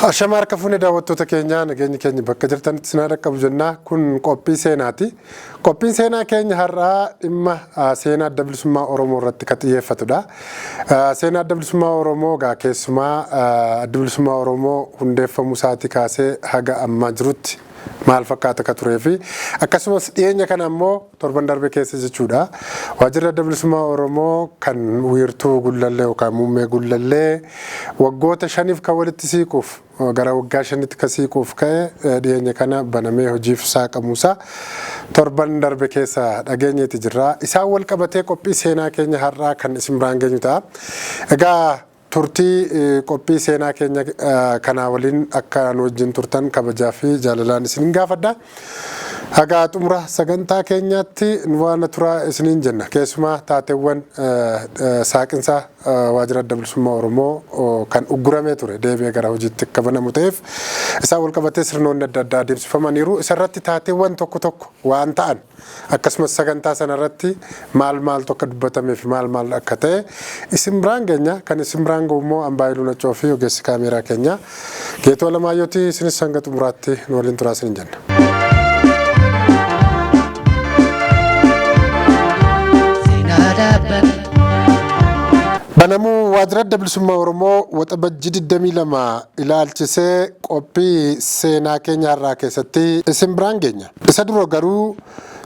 Ashamarka fune daawwattoota keenya nageenya keenya bakka jirtanitti sinaa dhaqqabu jennaa kun qophii seenaati. Qophiin seenaa keenya har'aa dhimma seenaa adda bilisummaa Oromoo irratti kan xiyyeeffatudha. Seenaa adda bilisummaa Oromoo keessumaa adda bilisummaa Oromoo hundeeffamuu isaatii kaasee haga ammaa jirutti maal fakkaata ka turee fi akkasumas dhiyeenya kana ammoo torban darbe keessa jechuudha. Waajjirri adda bilisummaa Oromoo kan wiirtuu Gullallee yookaan muummee Gullallee waggoota 5 kan walitti siiquuf gara waggaa 5tti kan siiquuf ka'e dhiyeenya kana banamee hojiif saaqamuusaa torban darbe keessa dhageenyeeti jirra. Isaan wal qabatee qophii seenaa keenya har'aa kan isin biraan geenyu ta'a. Egaa turtii qophii seenaa keenya kana waliin akka nu wajjin turtan kabajaa fi jaalalaan isin gaafadha. Haga xumura sagantaa keenyaatti nu waan turaa isiniin jenna. Keessumaa taateewwan saaqinsa waajjira adda bilisummaa Oromoo kan ugguramee ture deebi'ee gara hojiitti akka banamu ta'eef isaan wal qabatee sirnoonni adda addaa adeemsifamaniiru. Isarratti taateewwan tokko tokko waan ta'an akkasumas sagantaa sanarratti maal tokko dubbatamee fi maal akka ta'e isin biraan geenya. Kan isin biraan ga'u immoo Ambaayiluu Naccoo fi ogeessi kaameeraa keenya Geetoo Alamaayyootii isinis hanga xumuraatti nu waliin turaa isiniin jenna. Banamuu waajjira adda bilisummaa Oromoo waxabajjii 22 ilaalchisee qophii seenaa keenya har'aa keessatti isin biraan geenya. Isa dura garuu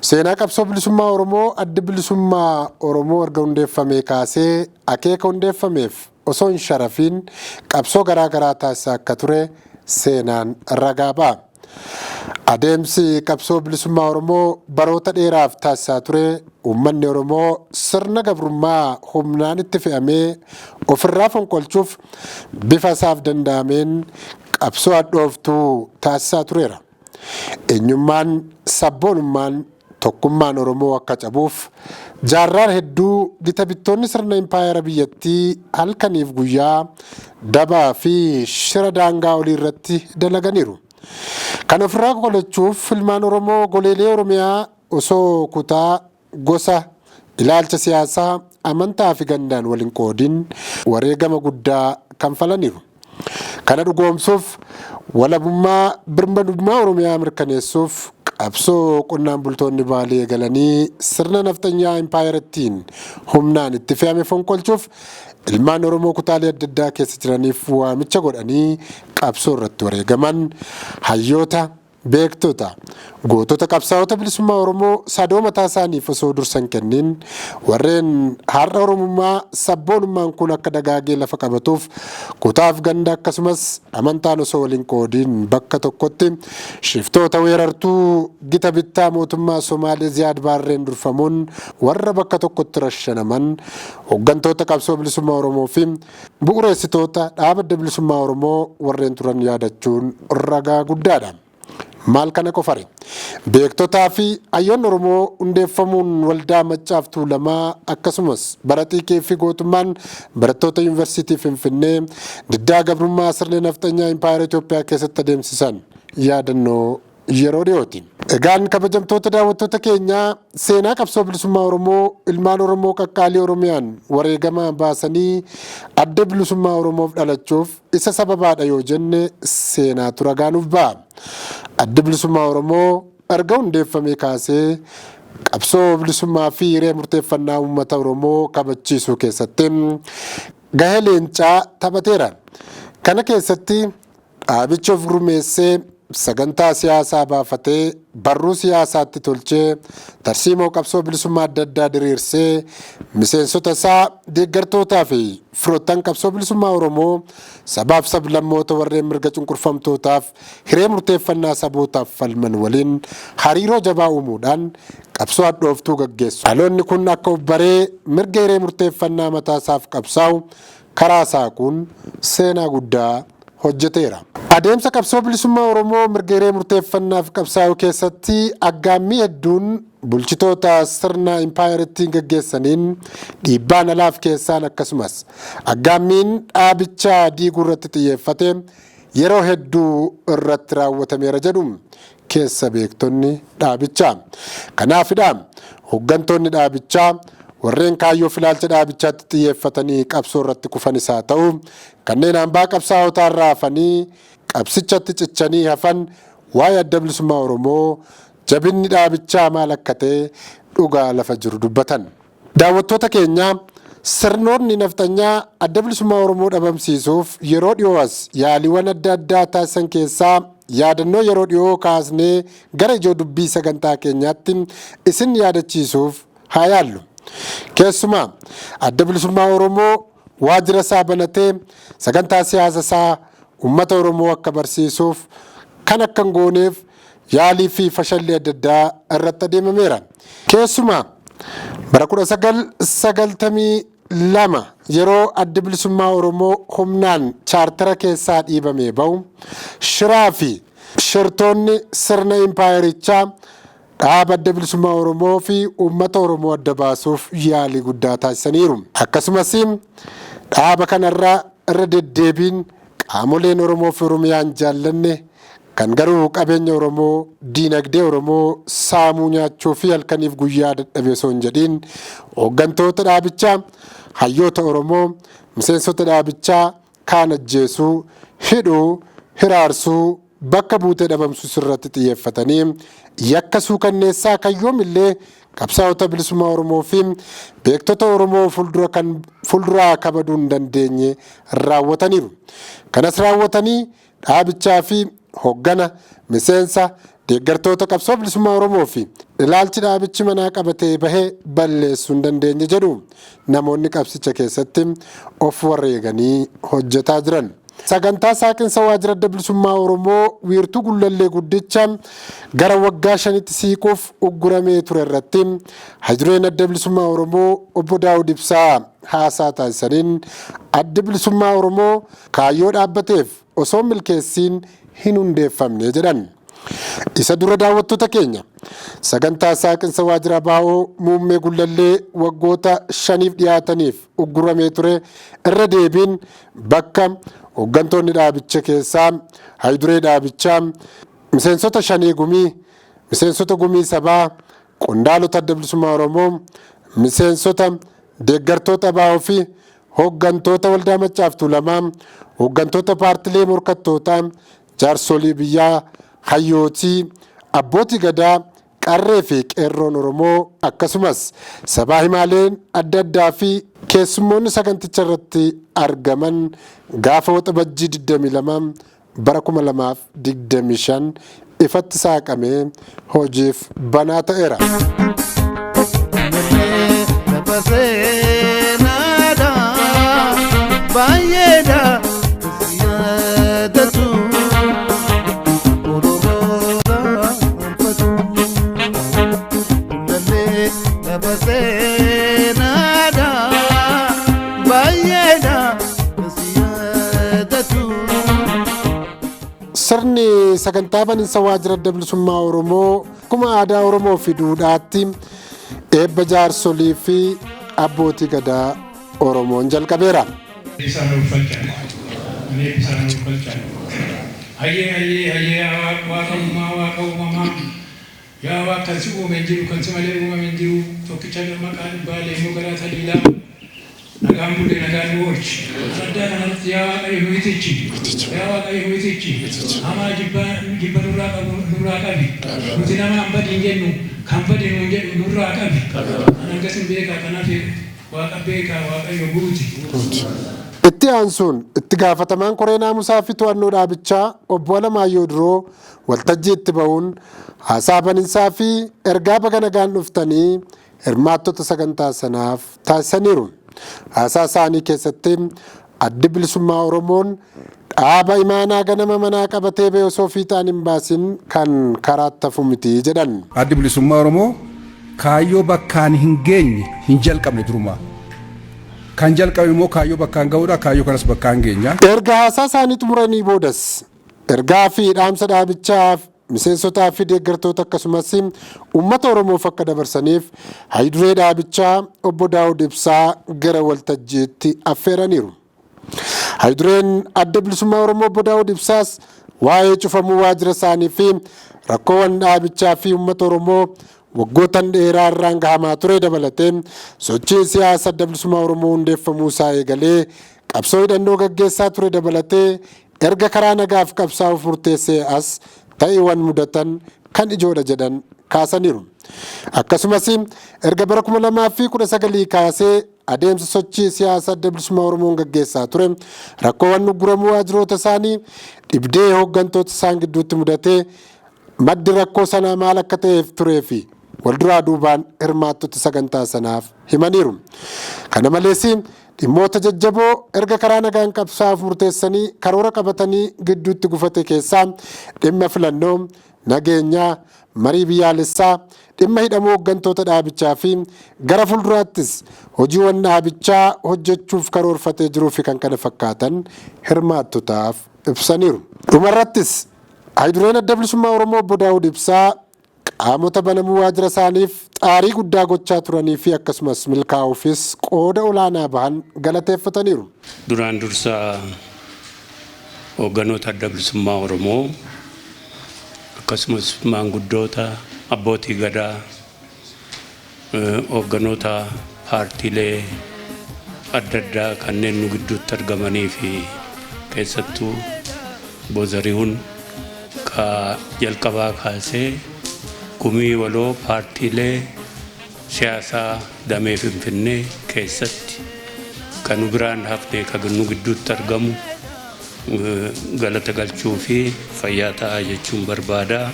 seenaa qabsoo bilisummaa Oromoo adda bilisummaa Oromoo erga hundeeffamee kaasee akeeka hundeeffameef osoo hin sharafiin qabsoo garaa taasisaa akka ture seenaan ragaa ba'a. Adeemsi qabsoo bilisummaa Oromoo baroota dheeraaf taasisaa ture uummanni Oromoo sirna gabrummaa humnaan itti fe'amee ofirraa fonqolchuuf bifa isaaf danda'ameen qabsoo hadhooftuu taasisaa tureera. Eenyummaan sabboonummaan tokkummaan Oromoo akka cabuuf jaarraan hedduu gita bittoonni sirna impaayera biyyattii halkaniif guyyaa dabaa fi shira daangaa olii irratti dalaganiiru. Kan ofirraa qolachuuf ilmaan Oromoo goleelee Oromiyaa osoo kutaa gosa ilaalcha siyaasaa amantaa fi gandaan waliin qoodin wareegama guddaa kan falaniiru. Kana dhugoomsuuf walabummaa birmadummaa Oromiyaa mirkaneessuuf qabsoo qonnaan bultoonni baalee galanii sirna naftanyaa impaayerattiin humnaan itti fe'ame fonqolchuuf ilmaan Oromoo kutaalee adda addaa keessa jiraniif waamicha godhanii qabsoo irratti wareegaman hayyoota beektota gootota qabsaa'ota bilisummaa Oromoo sadoo mataa isaaniif osoo dursan kennin warreen har'a Oromummaa sabboonummaan kun akka dagaagee lafa qabatuuf kutaaf ganda akkasumas amantaan osoo waliin qoodiin bakka tokkotti shiftoota weerartuu gita bittaa mootummaa Somaalee Ziyaad Baarreen durfamuun warra bakka tokkotti rashanaman hooggantoota qabsoo bilisummaa Oromoo fi bu'uureessitoota dhaaba adda bilisummaa Oromoo warreen turan yaadachuun ragaa guddaadha. Maal kana qofare beektotaa fi hayyoonni Oromoo hundeeffamuun waldaa Maccaaf Tuulamaa akkasumas baratii fi gootummaan barattoota yuunivarsiitii Finfinnee diddaa gabrummaa sirna naftanyaa impaayera Itoophiyaa keessatti adeemsisan yaadannoo yeroo dhiyooti. Egaan kabajamtoota daawwattoota keenyaa seenaa qabsoo bilisummaa Oromoo ilmaan Oromoo qaqqaalii Oromiyaan wareegama baasanii adda bilisummaa Oromoof dhalachuuf isa sababaadha yoo jenne seenaatu ragaa nuuf ba'a. Adda bilisummaa Oromoo erga hundeeffamee kaasee qabsoo bilisummaa fi hiree murteeffannaa uummata Oromoo kabachiisuu keessatti gahee leencaa taphateera. Kana keessatti dhaabicha of gurmeessee sagantaa siyaasaa baafatee barruu siyaasaatti tolchee tarsiimoo qabsoo bilisummaa adda addaa diriirsee miseensota isaa deeggartootaa fi firoottan qabsoo bilisummaa Oromoo sabaaf sablammoota warreen mirga cunqurfamtootaaf hiree murteeffannaa sabootaaf falman waliin hariiroo jabaa uumuudhaan qabsoo hadhooftuu gaggeessu. Dhaloonni kun akka of baree mirga hiree murteeffannaa mataasaaf qabsaa'u karaa saaquun seenaa guddaa hojjeteera. Adeemsa qabsoo bilisummaa Oromoo mirga hiree murteeffannaaf qabsaa'u keessatti aggaammii hedduun bulchitoota sirna impaayerattiin gaggeessaniin dhiibbaan alaaf keessaan akkasumas aggaammiin dhaabichaa diiguu irratti xiyyeeffate yeroo hedduu irratti raawwatameera jedhu keessa beektonni dhaabichaa. Kanaafidha hooggantoonni dhaabichaa warreen kaayyoo filaalcha dhaabichaatti xiyyeeffatanii qabsoo irratti kufan isaa ta'u kanneen hambaa qabsaa'otaa irraa hafanii qabsichatti cichanii hafan waa'ee adda bilisummaa Oromoo jabinni dhaabichaa maal akka ta'e dhugaa lafa jiru dubbatan. Daawwattoota keenya sirnoonni naftanyaa adda bilisummaa Oromoo dhabamsiisuuf yeroo dhiyoos yaaliiwwan adda addaa taasisan keessaa yaadannoo yeroo dhiyoo kaasnee gara ijoo dubbii sagantaa keenyaatti isin yaadachiisuuf haa yaallu. Keessumaa adda bilisummaa Oromoo waajjira isaa banatee sagantaa siyaasa isaa uummata Oromoo akka barsiisuuf kan akka hin gooneef yaalii fi fashallii adda addaa irratti adeemameera. Keessumaa bara 1992 yeroo adda bilisummaa Oromoo humnaan chaartara keessaa dhiibamee ba'u shiraa fi shirtoonni sirna impaayerichaa dhaaba adda bilisummaa Oromoo fi uummata Oromoo adda baasuuf yaalii guddaa taasisaniiru. Akkasumas dhaaba kanarraa irra deddeebiin qaamoleen Oromoo fi Oromiyaan jaallanne kan garuu qabeenya Oromoo diinagdee Oromoo saamuu nyaachuu fi halkaniif guyyaa dadhabee osoo hin jedhiin hooggantoota dhaabichaa hayyoota Oromoo miseensota dhaabichaa kaan ajjeesuu hidhuu hiraarsuu bakka buutee dhabamsuus irratti xiyyeeffatanii yakka suukanneessaa kan yoomillee qabsaa'ota bilisummaa Oromoo fi beektota Oromoo fuulduraa kabaduu hin dandeenye raawwataniiru. Kanas raawwatanii dhaabichaa fi hoggana miseensa deeggartoota qabsoo bilisummaa Oromoo fi ilaalchi dhaabichi manaa qabatee bahee balleessuu hin dandeenye jedhu namoonni qabsicha keessatti of wareeganii hojjetaa jiran. Sagantaa saaqinsa waajjira adda bilisummaa Oromoo wiirtuu Gullallee guddicha gara waggaa 5tti siiquuf ugguramee ture irratti haydureen adda bilisummaa Oromoo obbo Daawud Ibsaa haasaa taasisaniin adda bilisummaa Oromoo kaayyoo dhaabbateef osoo milkeessiin hin hundeeffamne jedhan. Isa dura daawwattoota keenya sagantaa saaqinsa waajjira baa'oo muummee Gullallee waggoota 5f dhiyaataniif ugguramee ture irra deebiin bakka hooggantoonni dhaabicha keessaa hayduree dhaabichaa miseensota shanii gumii miseensota gumii sabaa qondaalota adda bilisummaa Oromoo miseensota deeggartoota baa'oo fi hooggantoota waldaa Maccaa fi Tuulamaa hooggantoota paartilee morkattootaa jaarsolii biyyaa hayyootii abbootii gadaa qarree fi qeerroon Oromoo akkasumas sabaa himaaleen adda addaa fi keessummoonni saganticha irratti argaman gaafa waxabajjii 22 bara 2025 ifatti saaqamee hojiif banaa ta'eera. Sirni sagantaa baniinsa waajjira adda bilisummaa Oromoo akkuma aadaa Oromoo fi duudhaatti eebba jaarsolii fi abbootii gadaa Oromoon jalqabeera. Yaa waa kan si uume jiru kan si malee uumame jiru tokkicha maqaan baalee immoo garaa sadiilaa nagaan bulee nagaan oolchi addaa kanatti yaa waaqayyo nu itichi hamaa jibba nurraa qabi nuti nama hin badin jennu kan badin nurraa qabi anan gasin beekaa kanaaf waaqa beekaa waaqayyo guuti. Itti aansuun itti gaafatamaan koree naamusaa fi to'annoo dhaabichaa obbo Alamaayyoo Duroo waltajjii itti ba'uun haasaa baniinsaa fi ergaa baga nagaan dhuftanii hirmaattota sagantaa sanaaf taasisaniiru. Haasaa isaanii keessatti addi bilisummaa Oromoon dhaaba imaanaa ganama manaa qabatee ba'e osoo fiixaan hin baasin kan karaatti hafu miti jedhan. Addi bilisummaa Oromoo kaayyoo bakkaan hin geenye hin jalqabne durumaa. Kan jalqabe immoo kaayyoo bakkaan ga'uudha, kaayyoo kanas bakkaan geenya. Erga haasaa isaanii xumuranii boodas ergaa fi dhaamsa dhaabichaaf miseensotaa fi deeggartoota akkasumas uummata Oromoof akka dabarsaniif hayduree dhaabichaa obbo Daawud Ibsaa gara waltajjiitti affeeraniiru. Haydureen adda bilisummaa Oromoo obbo Daawud Ibsaas waa'ee cufamuu waajjira isaanii fi rakkoowwan dhaabichaa fi uummata Oromoo waggoottan dheeraa irraan gahamaa ture dabalatee sochii siyaasa adda bilisummaa Oromoo hundeeffamuu isaa eegalee qabsoo hidhannoo gaggeessaa ture dabalatee erga karaa nagaaf qabsaa'uuf murteessee as ta'iiwwan mudatan kan ijoodha jedhan kaasaniiru. Akkasumas erga bara 2019 kaasee adeemsa sochii siyaasaa adda bilisummaa Oromoon gaggeessaa ture rakkoowwan nugguramuu waajjiroota isaanii dhibdee hooggantoota isaan gidduutti mudatee maddi rakkoo sanaa maal akka ta'eef turee fi walduraa duubaan hirmaattota sagantaa sanaaf himaniiru. Kana malees dhimmoota jajjaboo erga karaa nagaan qabsaa'uuf murteessanii karoora qabatanii gidduutti gufate keessaa dhimma filannoo, nageenyaa, marii biyyaalessaa, dhimma hidhamuu hooggantoota dhaabichaa fi gara fuulduraattis hojiiwwan dhaabichaa hojjechuuf karoorfatee jiruu fi kan kana fakkaatan hirmaattotaaf ibsaniiru. Dhumarrattis haydureen adda bilisummaa Oromoo obbo Daawud Ibsaa qaamota banamuu waajjira isaaniif xaarii guddaa gochaa turanii fi akkasumas milkaa'uufis qooda olaanaa bahan galateeffataniiru. Duraan dursaa hoogganoota adda bilisummaa Oromoo akkasumas maanguddoota abbootii gadaa hoogganoota paartiilee adda addaa kanneen nu gidduutti argamanii fi keessattuu Boozariihuun ka jalqabaa kaasee gumii waloo paartiilee siyaasaa damee Finfinnee keessatti kan nu biraan hafnee kan nu gidduutti argamu galata galchuu fi fayyaa ta'aa jechuun barbaada.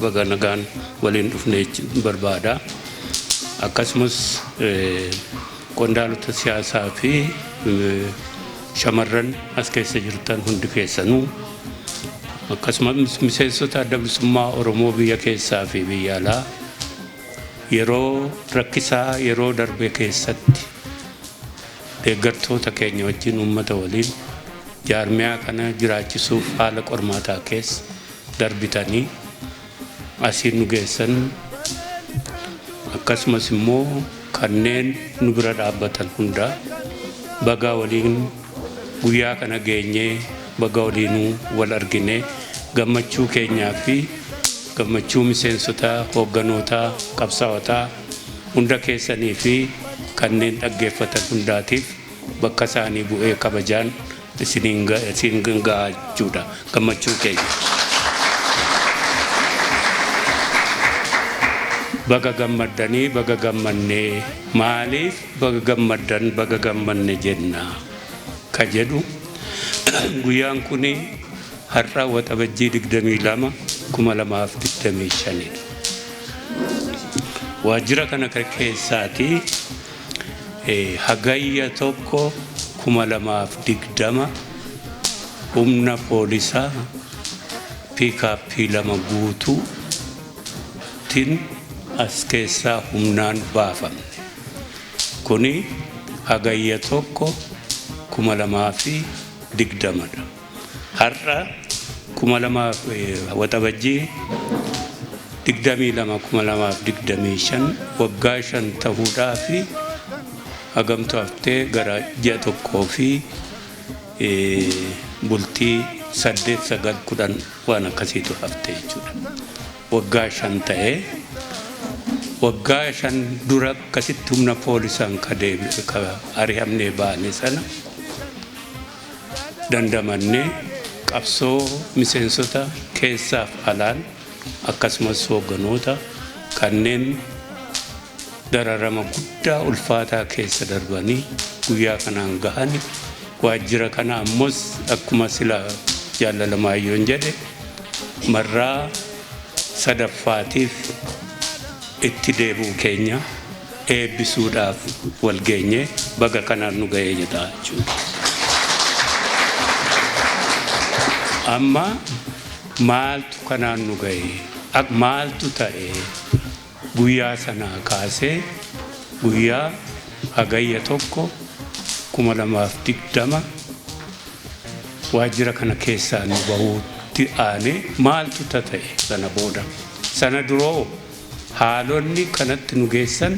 Baga nagaan waliin dhufnee barbaada. Akkasumas qondaalota siyaasaa fi shamarran as keessa jirtan hundi keessanuu akkasumas miseensota adda bilisummaa Oromoo biyya keessaa fi biyya alaa yeroo rakkisaa yeroo darbe keessatti deeggartoota keenya wajjin uummata waliin jaarmiyaa kana jiraachisuuf haala qormaataa keessa darbitanii asiin nu geessan akkasumas immoo kanneen nu bira dhaabbatan hunda baga waliin guyyaa kana geenyee baga waliinuu wal argine gammachuu keenyaa fi gammachuu miseensota hoogganoota qabsaa'otaa hunda keessanii fi kanneen dhaggeeffatan hundaatiif bakka isaanii bu'ee kabajaan isin gahaa jechuudha gammachuu keenya. Baga gammaddanii baga gammannee maaliif baga gammaddan baga gammanne jenna ka jedhu guyyaan kun har'a waxabajjii 22 2025 waajjira kana keessaati hagayya tokko 2020 humna poolisaa piikaappii 2 guutuutiin as keessaa humnaan baafamne. Kuni hagayya tokko 2020dha. Har'a 2000 waxabajjii 22 2025 waggaa 5 ta'uudhaa fi hagamtu haftee gara ji'a tokkoo fi bultii 8-9-10 waan akkasiitu haftee jechuudha. Waggaa 5 ta'ee waggaa 5 dura akkasitti humna poolisaan ka ari'amnee baane sana dandamannee qabsoo miseensota keessaaf alaan akkasumas hoogganoota kanneen dararama guddaa ulfaataa keessa darbanii guyyaa kanaan gahan waajjira kana ammoo akkuma sila jaallalamaayyoon jedhe marraa sadaffaatiif itti deebi'uu keenya eebbisuudhaaf wal geenye baga kanaan nu ga'ee jedha jechuudha. Amma maaltu kanaan nu ga'ee maaltu ta'ee guyyaa sanaa kaasee guyyaa hagayya tokko 2020 waajjira kana keessaa nu bahuutti aanee maaltu ta'e sana booda sana duroo haalonni kanatti nu geessan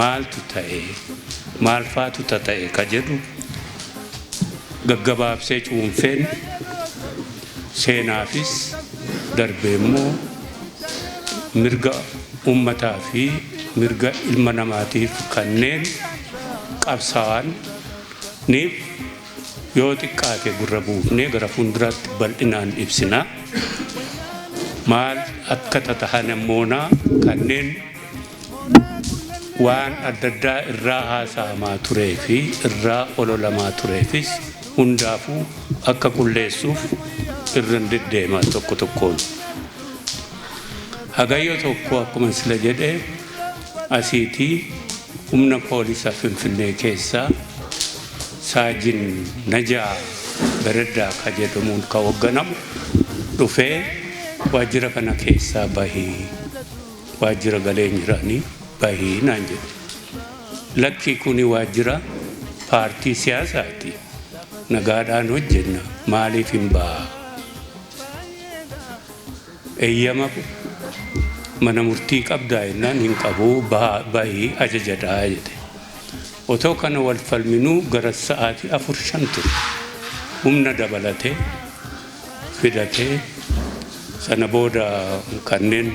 maaltu ta'e maal faatu ta'e ka jedhu gaggabaabsee cuunfeen seenaafis darbee immoo mirga ummataa fi mirga ilma namaatiif kanneen qabsaa'aniif yoo xiqqaate gurra buufnee gara fuulduraatti bal'inaan ibsina. Maal akka tatahan ammoonaa kanneen waan adda addaa irraa haasa'amaa turee fi irraa ololamaa tureefis hundaafuu akka qulleessuuf irra deddeemaa tokko tokkoon. Hagayyo tokko akkuma sila jedhee asiitii humna poolisa Finfinnee keessaa Saajin Najaa Bereddaa ka jedhamuun ka hoogganamu dhufee waajjira kana keessaa bahii waajjira galee jiranii bahii naan jedhe. Lakki kuni waajjira paartii siyaasaati. Nagaadhaan hojjenna maaliif hin ba'a? Eeyyama mana murtii qabdaa jennaan hin qabu bahii ajajadhaa jedhe. Otoo kana wal falminuu gara sa'aatii 4-5 ture. Humna dabalatee fidatee sana booda kanneen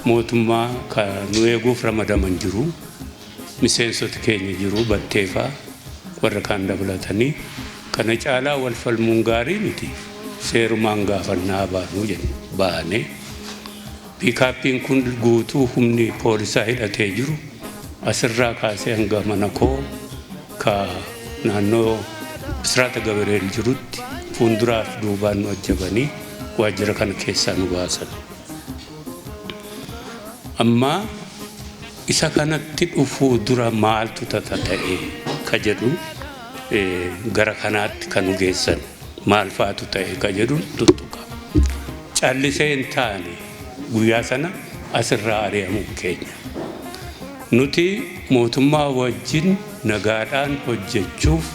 mootummaa kan nu eeguuf ramadaman jiru miseensota keenya jiru batteefaa warra kaan dabalatanii kana caalaa wal falmuun gaarii miti seerumaan gaafannaa baanuu jenna baanee piikaappiin kun guutuu humni poolisaa hidhatee jiru asirraa kaasee hanga mana koo ka naannoo Bisraata Gabreel jirutti fuulduraaf duubaan nu ajjabanii waajjira kana keessaa nu baasan. Amma isa kanatti dhufuu dura maaltu ta'e ka jedhu gara kanaatti kan nu geessan maal faatu ta'e ka jedhu tuttuqa. Callisee hin taane guyyaa sana asirraa ari'amuu keenya. Nuti mootummaa wajjin nagaadhaan hojjechuuf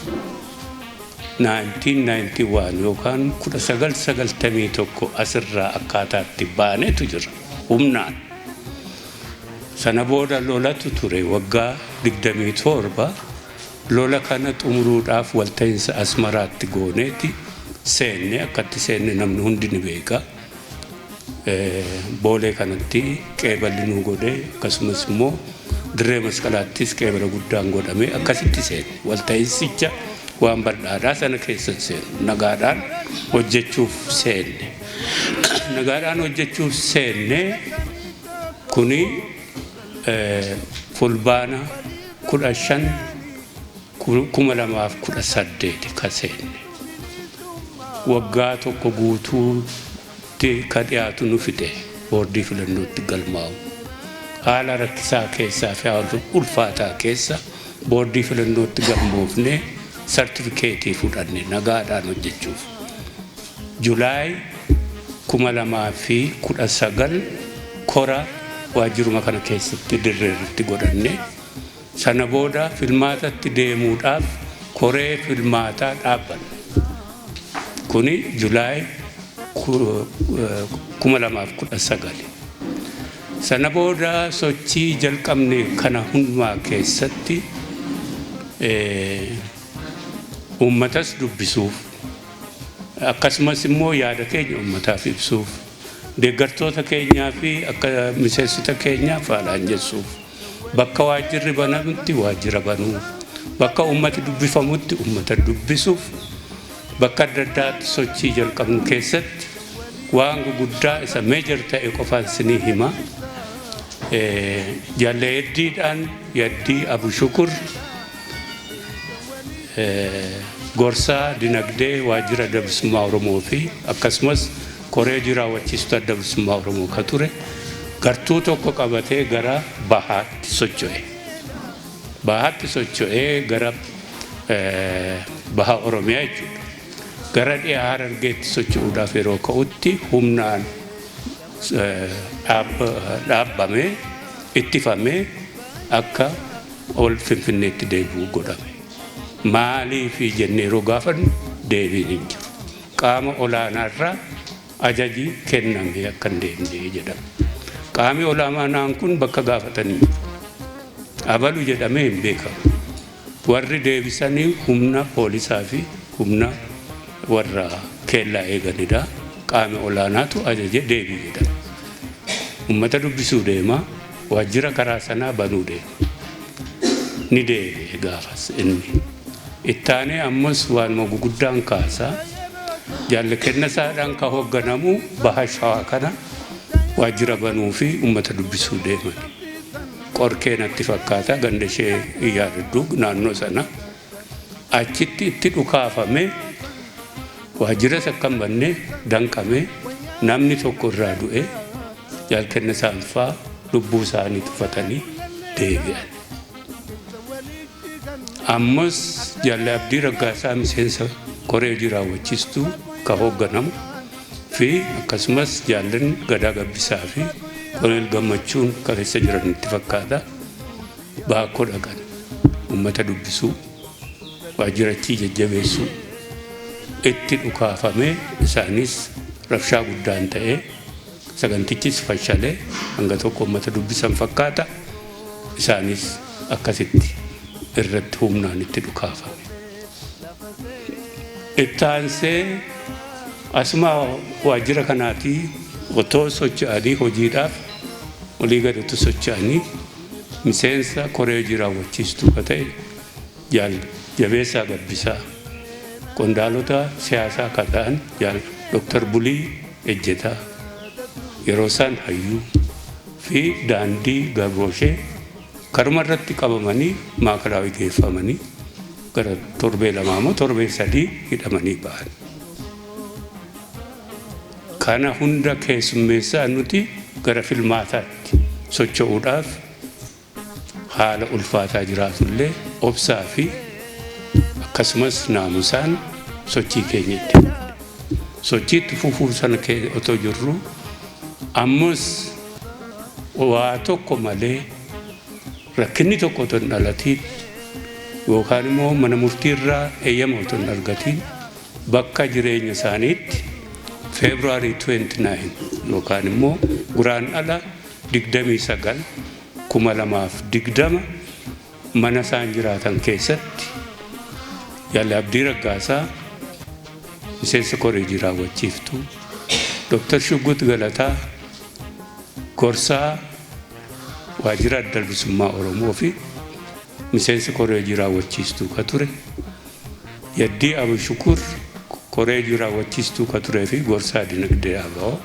1991 yookaan 1991 asirraa akkaataatti baanetu jira humnaan. Sana booda lolatu ture waggaa 27 lola kana xumuruudhaaf walta'iinsa Asmaraatti gooneeti seenne akkatti seenne namni hundi ni beeka. Boolee kanatti qeeballi nu godhee akkasumas immoo dirree masqalaattis qeebala guddaan godhamee akkasitti seenne walta'iinsicha waan bal'aadhaa sana keessa seenne nagaadhaan hojjechuuf seenne. Nagaadhaan hojjechuuf seenne kuni fulbaana 15/2018 ka seenne. Waggaa tokko guutuutti ka dhiyaatu nu fide boordii filannootti galmaa'u. Haala rakkisaa keessaa fi haala ulfaataa keessa boordii filannootti galmoofne sartifikeetii fudhanne nagaadhaan hojjechuuf. Julaay 2019 kora waajjiruma kana keessatti dirreerratti godhanne. Sana booda filmaatatti deemuudhaaf koree filmaataa dhaabbanne. Kuni Julaay 2019. Sana booda sochii jalqabne kana hundumaa keessatti uummatas dubbisuuf akkasumas immoo yaada keenya uummataaf ibsuuf deeggartoota keenyaa fi akka miseensota keenyaaf haalaan jessuuf bakka waajjirri banamutti waajjira banuu bakka uummati dubbifamutti uummata dubbisuuf bakka adda addaatti sochii jalqabnu keessatti waan guddaa isa meejar ta'e qofaan sinii hima. Jaallee heddiidhaan yaddii Abushukur gorsaa dinagdee waajjira adda bilisummaa Oromoo fi akkasumas koree raawwachiistuu adda bilisummaa Oromoo ka ture gartuu tokko qabatee gara bahaatti socho'e. Bahaatti socho'ee gara baha Oromiyaa jechuudha. Gara dhiyaa Harargeetti socho'uudhaaf yeroo ka'utti humnaan dhaabbamee ittifamee akka ol Finfinneetti deebi'u godhame. Maaliif jennee yeroo gaafannu deebiin hin jiru. Qaama olaanaarraa ajaji kenname akka hin deemne jedhama. Qaamni olaanaan kun bakka gaafatanii abalu jedhamee hin beekamu. Warri deebisanii humna poolisaa fi humna warra keellaa eeganidha. Qaamni olaanaatu ajaje deebii jedhama. Uummata dubbisuu deema waajjira karaa sanaa banuu deema. Ni deebi'e gaafas inni. ittaanee ammas waanuma guguddaan kaasaa jaalli kennasaadhaan ka hoogganamu baha shawaa kana waajjira banuu fi uummata dubbisuu deeman. Qorkee natti fakkaata ganda ishee yaadadhu naannoo sana achitti itti dhukaafame waajjira sakkan banne danqame namni tokko irraa du'e jaal kennasaan faa lubbuu isaanii tufatanii deebi'an. Ammas jaalli Abdii Raggaasaa miseensa koree jiraawwachiistuu ka hoogganamu fi akkasumas jaallan Gadaa Gabbisaa fi Koloneel Gammachuun kaleessa jiran itti fakkaata baakoo dhaqan uummata dubbisuu waajjirachii jajjabeessuu itti dhukaafame isaanis rabshaa guddaan ta'ee sagantichis fashalee hanga tokko uummata dubbisan fakkaata isaanis akkasitti irratti humnaan itti dhukaafame. Ittaansee asuma waajjira kanaatii otoo socho'anii hojiidhaaf olii gadatu socho'anii miseensa koree jiraawwachiistuu ka ta'e jaal Jabeessaa Gabbisaa qondaalota siyaasaa ka ta'an jaal Dr. Bulii Ejjetaa yeroo isaan hayyuu fi Daandii Gabrooshee karuma irratti qabamanii maakalaawii geeffamanii gara torbee lamaa moo torbee sadii hidhamanii ba'an. Kana hunda keessummeessaa nuti gara filmaataatti socho'uudhaaf haala ulfaataa jiraatullee obsaa fi akkasumas naamusaan sochii keenya itti sochiitti fufuu sana otoo jirru ammas waa tokko malee rakkinni tokko otoo hin dhalatiin yookaan immoo mana murtiirraa eeyyama otoo hin argatiin bakka jireenya isaaniitti February 29 yookaan immoo Guraandhala 29 2020 mana isaan jiraatan keessatti jaalli Abdii Raggaasaa miseensa koree jiraawwachiiftuu Dr. Shuggut Galataa gorsaa waajjira adda bilisummaa Oromoo fi miseensa koree jiraawwachiistuu ka ture Yaddii Abushukur koree jiraawwachiistuu ka turee fi gorsaa dinagdee ABO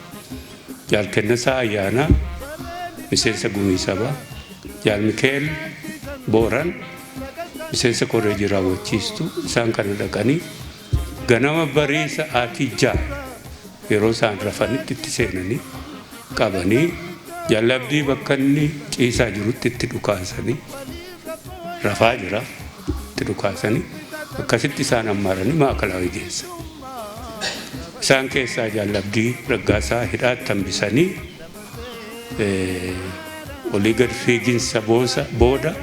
jaal Kennasaa Ayyaanaa miseensa gumii sabaa jaal Mikeel Booran miseensa koree jiraawwachiistuu isaan kana dhaqanii ganama barii sa'aatii 6 yeroo isaan rafanitti itti seenanii qabanii jaal Abdii bakka inni ciisaa jirutti itti dhukaasanii rafaa jira itti dhukaasanii akkasitti isaan ammaaranii maakalaawii geessan. Isaan keessaa jaal Abdii Raggaasaa hidhaatti hambisanii olii gad fiiginsa booda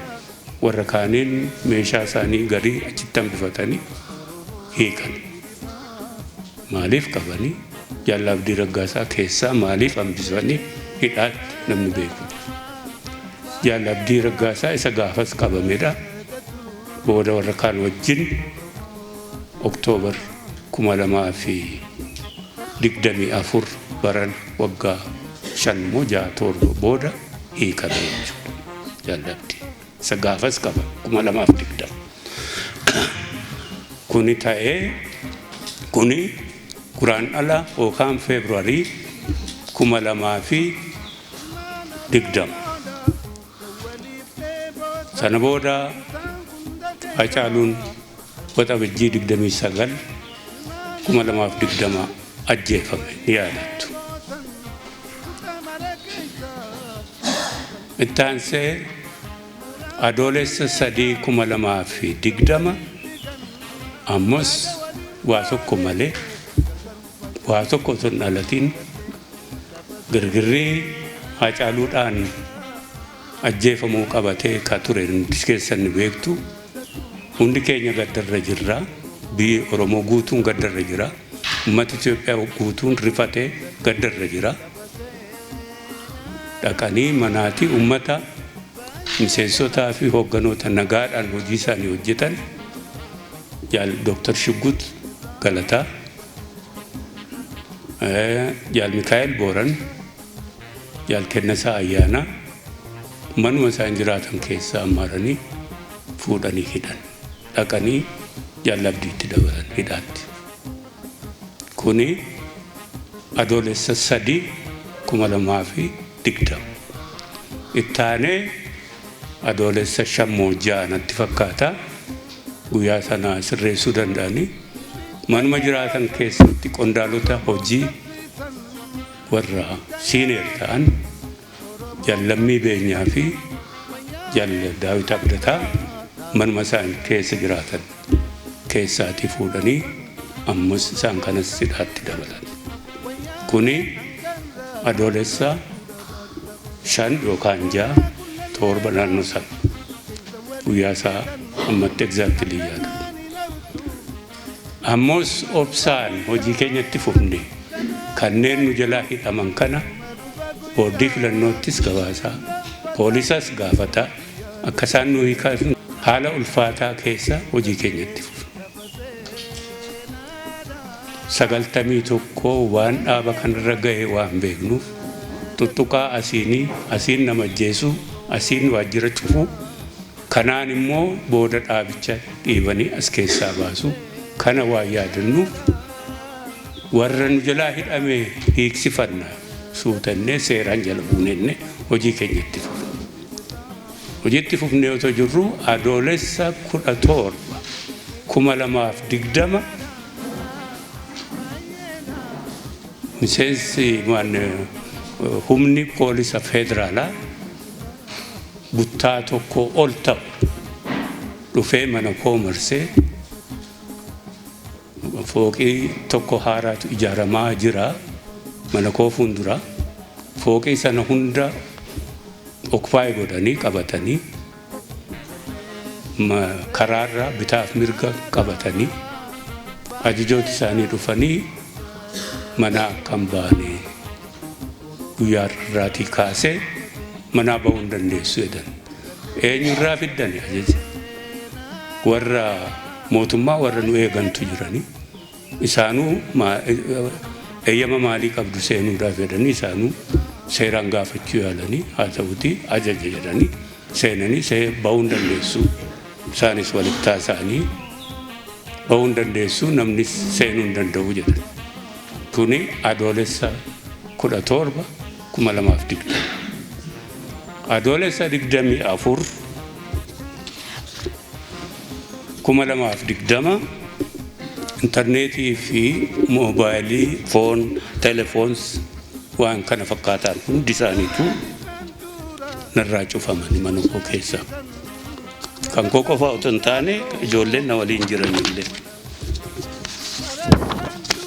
warra kaaniin meeshaa isaanii garii achitti hambifatanii hiikan. Maaliif qabanii jaal Abdii Raggaasaa keessaa maaliif hambisanii hidhaatti namni beeku. Jaal Abdii Raggaasaa isa gaafas qabamedha. Booda warra kaan wajjin Oktoobar 2024 baran waggaa 5 booda hiikame jechuudha. Jaal Abdii isa gaafas qaba 2020. Kuni ta'ee kuni Guraandhala yookaan February 2020. Sana booda Hacaaluun Waxabajjii 29 2020 ajjeefame ni yaadattu. Ittaansee Adoolessa 3 2020 ammas waa tokko malee waa tokko osoo hin dhalatiin girgirrii Hacaaluudhaan ajjeefamuu qabatee ka ture keessan beektu hundi keenya gaddarra jirra. Biyyi Oromoo guutuun gaddarra jira. Uummata Itoophiyaa guutuun rifatee gaddarra jira. Dhaqanii manaatii uummata miseensotaa fi hoogganoota nagaadhaan hojii isaanii hojjetan jaal Dr. Shuggut Galataa jaal Mikaa'el Booran jaal Kennasaa Ayyaanaa manuma isaan jiraatan keessaa ammaaranii fuudhanii hidhan. Dhaqanii jaalabdiitti dabalan hidhaatti. Kuni adoolessa 3/2020 ittaanee adoolessa 5 natti fakkaata guyyaa sana sirreessuu danda'anii manuma jiraatan keessatti qondaalota hojii warra siineer ta'an Jaalammii Beenyaa fi Jaal Daawit Abdataa manuma isaan keessa jiraatan keessaatii fuudhanii ammas isaan kanas hidhaatti dabalan. Kuni adoolessa 5 yookaan 6 naannoo sana guyyaa isaa ammatti exactly yaada. Ammas obsaan hojii keenyatti fufne kanneen nu jalaa hidhaman kana booddee filannoottis gabaasaa poolisas gaafata akka isaan nu hiikan haala ulfaataa keessa hojii keenyatti fufne. 91 waan dhaaba kanarra ga'e waan beeknuuf tuttuqaa asiin nama ajjeesu asiin waajjira cufuu kanaan immoo booda dhaabicha dhiibanii as keessaa baasu kana waan yaadannuuf warra nu jalaa hidhame hiiksifanna suutannee seeraan jala buunenne hojii keenyatti fufne. Hojiitti fufnee otoo jirru adoolessa 17/2020 miseensi humni poolisa federaalaa buttaa tokko ol ta'u dhufee mana koo marsee fooqii tokko haaraatu ijaaramaa jira mana koo fuuldura fooqii sana hunda okupaayi godhanii qabatanii karaarra bitaaf mirga qabatanii ajajoota isaanii dhufanii mana kan baane guyyaa irraatii kaasee manaa ba'uu hin dandeessu jedhan. Eenyurraa fiddan ajaja warra mootummaa warra nu eegantu jiranii isaanuu eeyyama maalii qabdu seenuudhaaf jedhanii isaanuu seeraan gaafachuu yaalanii haa ta'uti ajaja jedhanii seenanii ba'uu hin dandeessu isaanis walitti taasisanii ba'uu hin dandeessu namni seenuu hin danda'u jedhan. Kuni adoolessa 17/2020. Adoolessa 24/2020 intarneetii fi moobaayilii telefoons waan kana fakkaataan hundi isaaniitu narraa cufamanii mana koo keessa. Kan koo qofaa otoo hin taane ijoolleen na waliin jiranillee.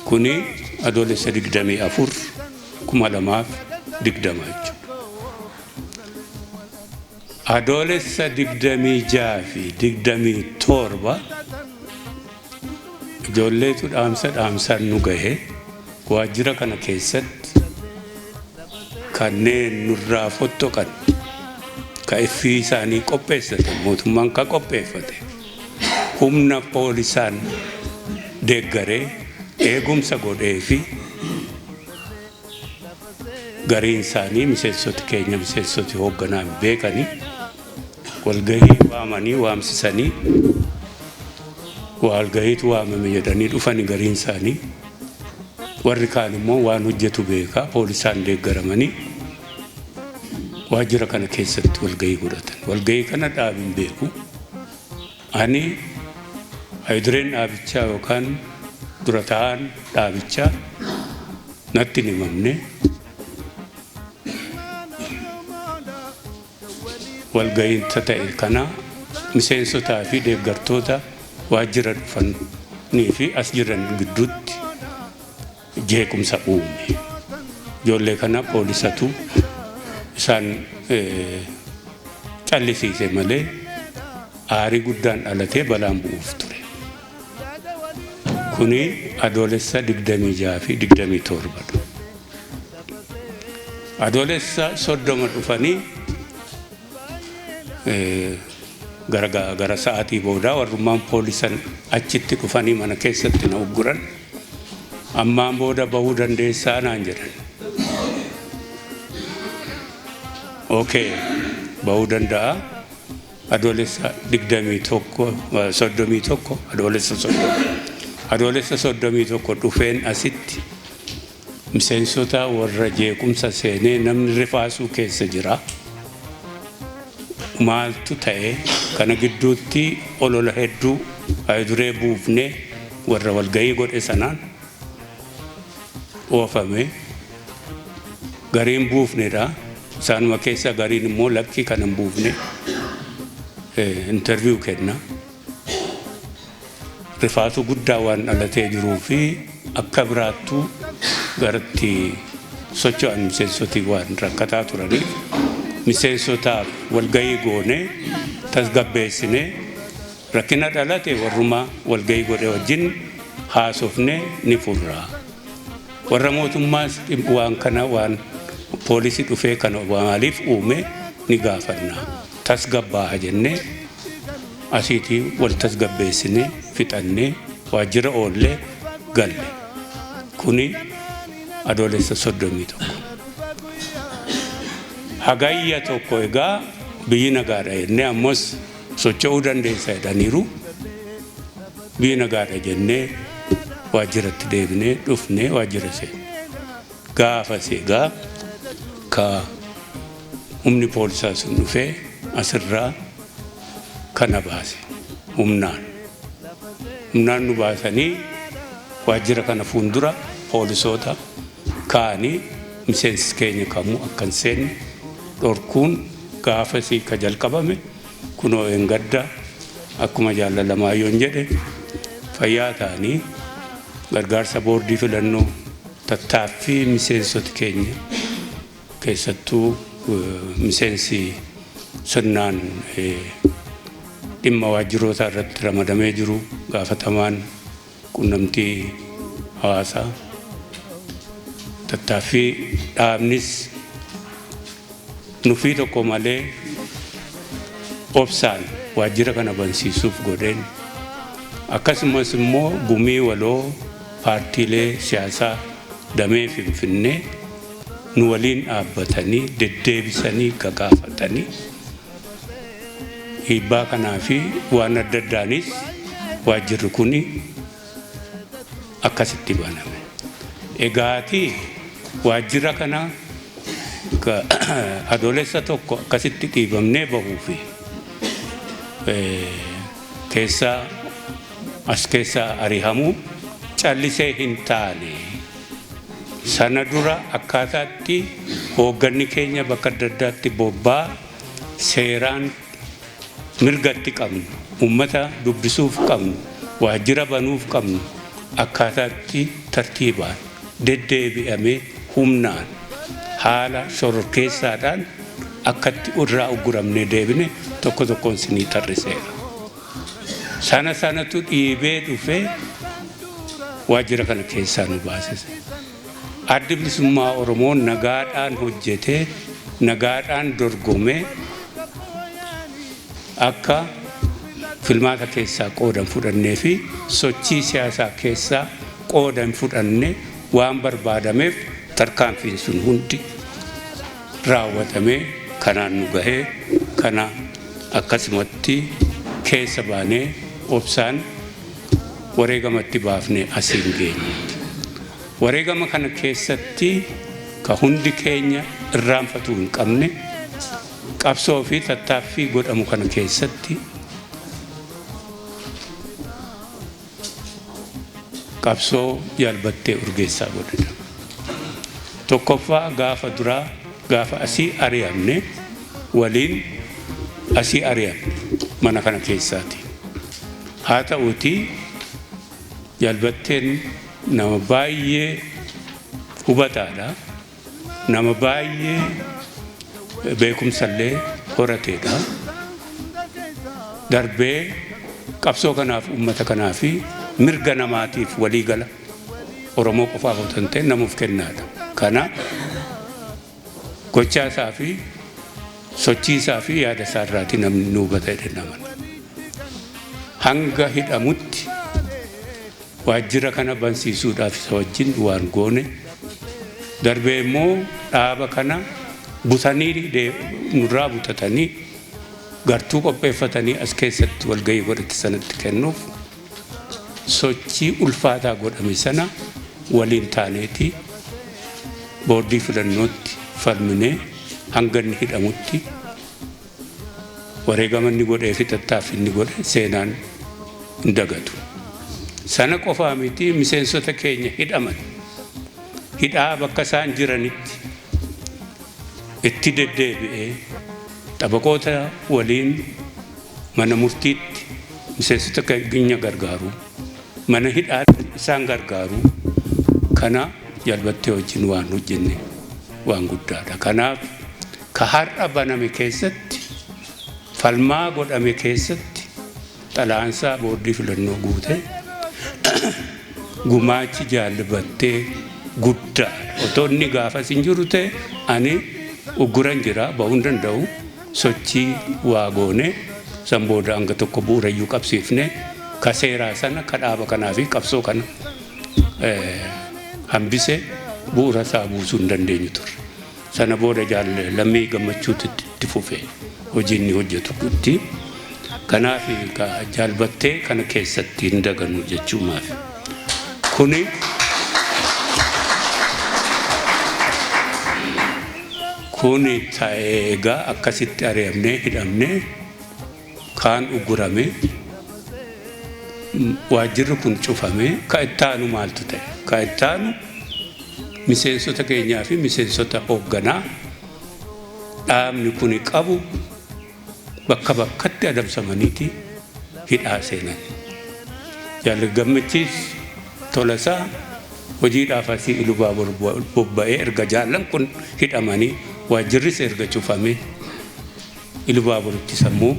Kuni adoolessa 24/2020 jechuudha. Adoolessa 26 fi 27 ijoolleetu dhaamsaan nu gahe waajjira kana keessatti kanneen nurraa fottoqan ka iffii isaanii qopheessatan mootummaan ka qopheeffate humna poolisaan deeggaree eegumsa godhee fi gariin isaanii miseensoti keenya miseensoti hoogganaan beekanii walgahii waamanii waamsisanii walgahiitu waamame jedhanii dhufanii gariin isaanii warri kaan immoo waan hojjetu beekaa poolisaan deeggaramanii waajjira kana keessatti walgahii godhatan. Walgahii kana dhaabin beeku ani haydireen dhaabichaa yookaan dura ta'an dhaabichaa natti hin himamne walgahiin ta'e kana miseensotaa fi deeggartoota waajjira dhufanii fi as jiran gidduutti jeequmsa uume. Ijoollee kana poolisatu isaan callisiise malee aarii guddaan dhalatee balaan bu'uuf ture. Kuni adoolessa 26 fi 27. Adoolessa 30 dhufanii gara sa'aatii boodaa warrummaan poolisan achitti dhufanii mana keessatti na ugguran ammaan booda bahuu dandeessaa naan jedhan. Okay, bahuu danda'a adoolessa 31 adoolessa 31 dhufeen asitti miseensota warra jeequmsa seenee namni rifaasuu keessa jira. Maaltu ta'e kana gidduutti olola hedduu duree buufnee warra walgahii godhe sanaan oofame gariin buufnedha. Isaanuma keessa gariin immoo lakkii kanan buufne interview kenna. Rifaatu guddaa waan dhalatee jiruu fi akka biraattuu garatti socho'an miseensoti waan rakkataa turaniif miseensotaaf walgahii goone tasgabbeessine rakkina dhalate warruma walgahii godhe wajjin haasofne ni furra. Warra mootummaas waan kana waan poolisii dhufee kana maaliif uume ni gaafanna. Tasgabbaa jenne asiitii wal tasgabbeessine fixanne waajjira oollee galle. Kuni adoolessa 31. Hagayya tokko egaa biyyi nagaadha jennee ammas socho'uu dandeessa jedhaniiru. Biyyi nagaadha jennee waajjiratti deebinee dhufnee waajjira seenne. Gaafa seegaa ka humni poolisaa sun dhufee asirraa kana baase humnaan nu baasanii waajjira kana fuuldura poolisoota kaanii miseensi keenya kamuu akkan seenne dhorkuun gaafasii ka jalqabame kunoo engadda akkuma jaalalamayyoon jedhe fayyaa ta'anii gargaarsa boordii filannoo tattaaffii miseensoti keenya keessattuu miseensi sirnaan dhimma waajjiroota irratti ramadamee jiru gaafatamaan qunnamtii hawaasaa tattaaffii dhaabnis nufii tokko malee obsaan waajjira kana bansiisuuf godheen akkasumas immoo gumii waloo paartiilee siyaasaa damee Finfinnee nu waliin dhaabbatanii deddeebisanii gagaafatanii hibbaa kanaa fi waan adda addaanis waajjirri kuni akkasitti baname. Egaati waajjira kana adoolessa tokko akkasitti dhiibamnee bahuu fi as keessaa ari'amuu callisee hin taane. Sana dura akkaataatti hoogganni keenya bakka adda addaatti bobbaa seeraan mirgatti qabnu, uummata dubbisuuf qabnu, waajjira banuuf qabnu akkaataatti tartiibaan deddeebi'amee humnaan haala shororkeessaadhaan akkatti irraa uguramnee deebine tokko tokkoon sinii tarriseera. Sanatu dhiibee dhufee waajjira kana keessaa nu baasise. Addi Bilisummaa Oromoo nagaadhaan hojjetee nagaadhaan dorgomee akka filmaata keessaa qoodan fudhannee fi sochii siyaasaa keessaa qoodan fudhannee waan barbaadameef tarkaanfiin sun hundi raawwatamee kanaan nu gahee kana akkasumatti keessa baanee obsaan wareegamatti baafnee asiin geenye. Wareegama kana keessatti ka hundi keenya irraanfatuu hin qabne qabsoo fi tattaaffii godhamu kana keessatti qabsoo Jaalbattee Urgeessaa godhedha. Tokkoffaa gaafa duraa gaafa asii ari'amne waliin asii ari'amne mana kana keessaati. Haa ta'uutii Jaalbatteen nama baay'ee hubataadha. Nama baay'ee beekumsallee horateedha. Darbee qabsoo kanaaf uummata kanaaf mirga namaatiif waliigala Oromoo qofaaf otoo hin ta'in namuuf kennaadha. Kana gochaasaa fi sochiisaa fi yaada isaa irraatii namni nu hubatee nama. Hanga hidhamutti waajjira kana bansiisuudhaaf isa wajjin waan goone darbee immoo dhaaba kana butanii nurraa butatanii gartuu qopheeffatanii as keessatti walgahii godhatti sanatti kennuuf sochii ulfaataa godhame sana waliin taaneeti boordii filannootti falminee hanga inni hidhamutti wareegamanni godhee fi tattaaffinni godhe seenaan hin dagatu. Sana qofaa miti miseensota keenya hidhaman hidhaa bakka isaan jiranitti itti deddeebi'ee xabaqoota waliin mana murtiitti miseensota keenya gargaaru mana hidhaatti isaan gargaaru kana jalbattee wajjin waan hojjenne waan guddaadha. Kanaaf ka har'a baname keessatti falmaa godhame keessatti xalaansaa boordii filannoo guute gumaachi jaalbattee guddaadha. Otoo inni gaafas hin jiru ta'e ani ugguran jira ba'uu hin danda'u sochii waa goone san booda hanga tokko bu'uurayyuu qabsiifne ka seeraa sana ka dhaaba kanaa fi qabsoo kana hambise bu'uura isaa buusuu hin dandeenyu turre. Sana booda lammii gammachuutti itti fufee hojii inni hojjetu guutti. Kanaaf jaalbattee kana keessatti hin dagannu jechuumaaf. Kuni ta'ee egaa akkasitti ari'amnee hidhamnee kaan uggurame waajjirri kun cufame ka ittaanu maaltu ta'e? Ka ittaanu miseensota keenyaa fi miseensota hoogganaa dhaabni kun qabu bakka bakkatti adamsamaniiti hidhaa seenan. Jaalli Gammachiis Tolasaa hojiidhaaf asii Ilubaaboor bobba'ee erga jaallan kun hidhamanii waajjirris erga cufame Ilubaaboritti sammuu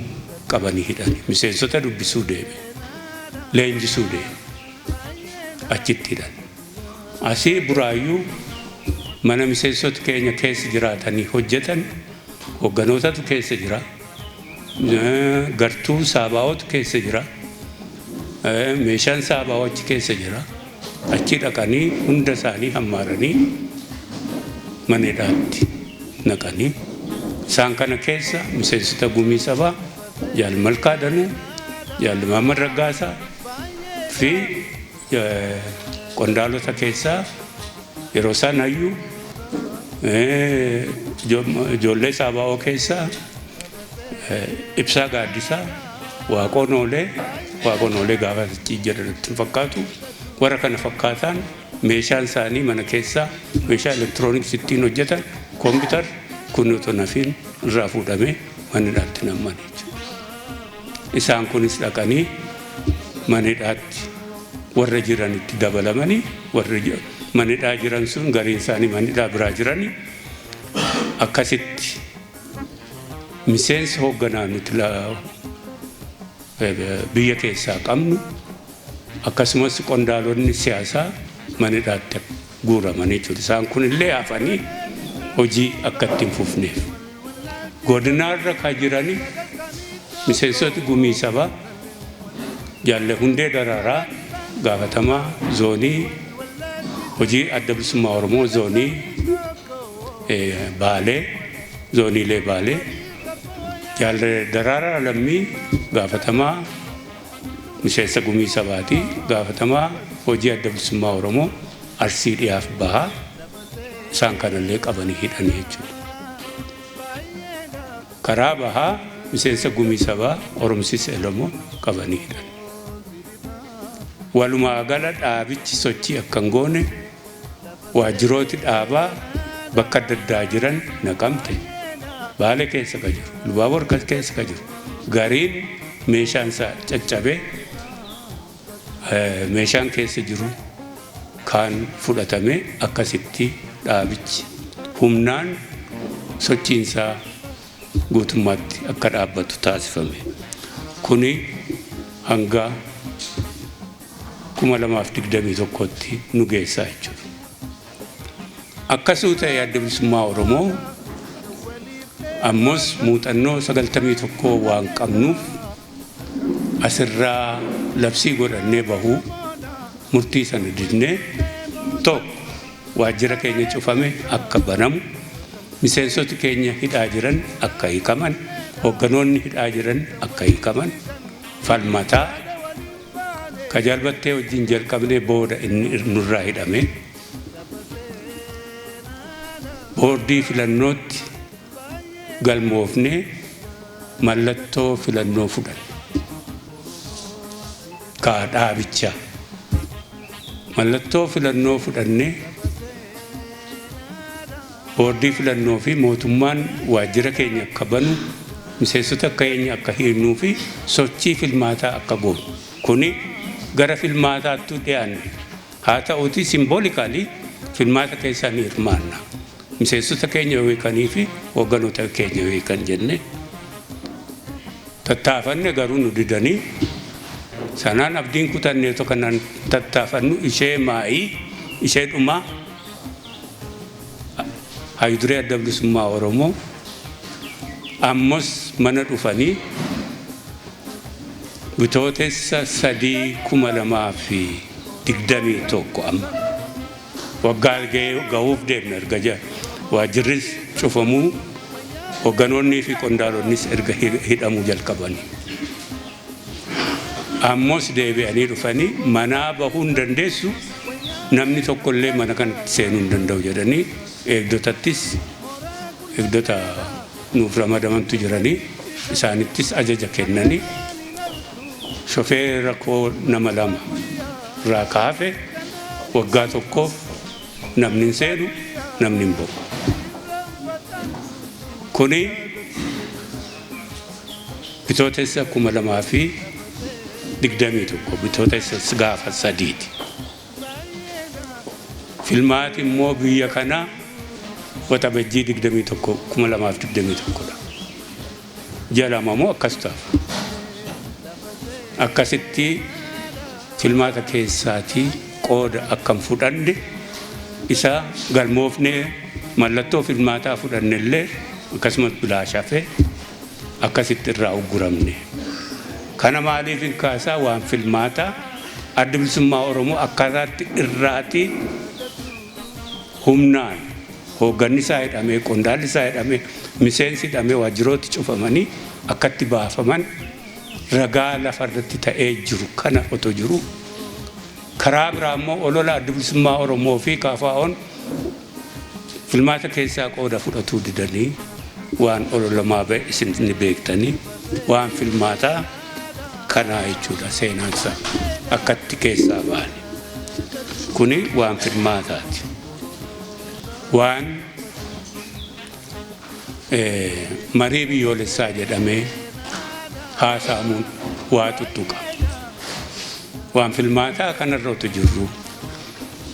qabanii hidhani. Miseensota dubbisuu deeme leenjisuu deeme achitti hidhan. Asii Buraayyuu mana miseensota keenya keessa jiraatanii hojjetan hoogganootatu keessa jira. Gartuu saabaa'otu keessa jira. Meeshaan saabaa'oo achi keessa jira. Achi dhaqanii hunda isaanii hammaaranii mana hidhaatti naqanii isaan kana keessa miseensota gumii sabaa Jaal Malkaa Danuu, Jaal Mahammad Raggaasaa fi qondaalota keessaa yeroo isaan hayyuu ijoollee saabaa'oo keessaa Ibsaa Gaaddisaa Waaqoon Oolee gaafa jedhanitti fakkaatu warra kana fakkaataan meeshaan isaanii mana keessaa meeshaa elektirooniksii ittiin hojjetan kompiitar kun otoo nafiin irraa fuudhamee mana hidhaatti namman jechuudha. Isaan kunis dhaqanii mana hidhaatti warra jiranitti dabalamanii warra mana hidhaa jiran sun gariin isaanii mana hidhaa biraa jiranii akkasitti miseensa hoogganaa nuti biyya keessaa qabnu akkasumas qondaalonni siyaasaa mana hidhaatti guuramanii jiru. Isaan kun illee hafanii hojii akka ittiin fufneef godinaarra ka jiranii miseensota gumii sabaa Jaalle Hundee Daraaraa gaafatamaa zoonii hojii adda bilisummaa Oromoo zoonii Baalee zooniilee Baalee Jaalle Daraaraa Lammii gaafatamaa miseensa gumii sabaati gaafatamaa hojii adda bilisummaa Oromoo Arsii dhiyaaf bahaa isaan kanallee qabanii hidhanii jechuudha. Karaa bahaa miseensa gumii sabaa Oromsis Elamoo qabanii hidhan. Walumaa gala dhaabichi sochii akkan goone waajjirooti dhaabaa bakka adda addaa jiran Naqamte Baalee keessa ka jiru Ilubaaboor keessa ka jiru gariin meeshaan isaa caccabee meeshaan keessa jiru kaan fudhatamee akkasitti dhaabichi humnaan sochiinsaa guutummaatti akka dhaabbatu taasifame. Kuni hanga 2021tti nu geessaa jechuudha. Akkasuma ta'ee adda bilisummaa Oromoo ammas muuxannoo 91 waan qabnuuf asirraa labsii godhannee bahuu murtii sana didnee tokko waajjira keenya cufame akka banamu miseensoti keenya hidhaa jiran akka hiikaman hogganoonni hidhaa jiran akka hiikaman falmataa ka jalbattee wajjin jalqabnee booda inni nurraa hidhame boordii filannootti galmoofnee mallattoo filannoo fudhan ka dhaabichaa mallattoo filannoo fudhannee boordii filannoo fi mootummaan waajjira keenya akka banu miseensota keenya akka hiirnuu fi sochii filmaataa akka goonu kuni gara filmaataatti dhiyaanne haa ta'uuti simboolikaali filmaata keessaa ni hirmaanna miseensota keenya beekanii fi hogganoota keenya beekan jenne tattaafanne garuu nu didanii sanaan abdiin kutannee tokkanaan tattaafannu ishee maa'ii ishee dhumaa Hayduree Adda Bilisummaa Oromoo ammos mana dhufanii bitootessa 3,2021 amma waggaa gahuuf deemna erga jira waajjirris cufamuu hogganoonnii fi qondaalonnis erga hidhamuu jalqabanii ammos deebi'anii dhufanii manaa bahuu hin dandeessu namni tokkollee mana kanatti seenuu hin danda'u jedhanii eegdota nuuf ramadamantu jiranii isaanittis ajaja kennanii shofeera koo nama 2 irraa kaafe waggaa tokkoof namni hin seenu namni hin ba'u kuni bitootessa 2021 bitootessa gaafa 3ti filmaati immoo biyya kanaa waxabajjii 21,2021 jalamamoo akkas ta'a akkasitti filmaata keessaatii qooda akkam fudhanne isa galmoofnee mallattoo filmaataa fudhannellee akkasumas bilaashafe akkasitti irraa ugguramne kana maaliif hin kaasaa waan filmaataa Adda Bilisummaa Oromoo akkaataatti irraati humnaan hoogganni isaa hidhamee qondaalli isaa hidhamee miseensi hidhamee waajjirooti cufamanii akkatti baafaman ragaa lafarratti ta'ee jiru kana otoo jiru karaa biraa immoo olola Adda Bilisummaa Oromoo fi KFO'n filmaata keessaa qooda fudhatuu didanii waan ololamaa ba'e isin ni beektanii waan filmaataa kanaa jechuudha seenaansaa akkatti keessaa ba'ani kuni waan filmaataati waan marii biyyoolessaa jedhamee haasa'amuun waa tuttuqa waan filmaataa kanarra otoo jirru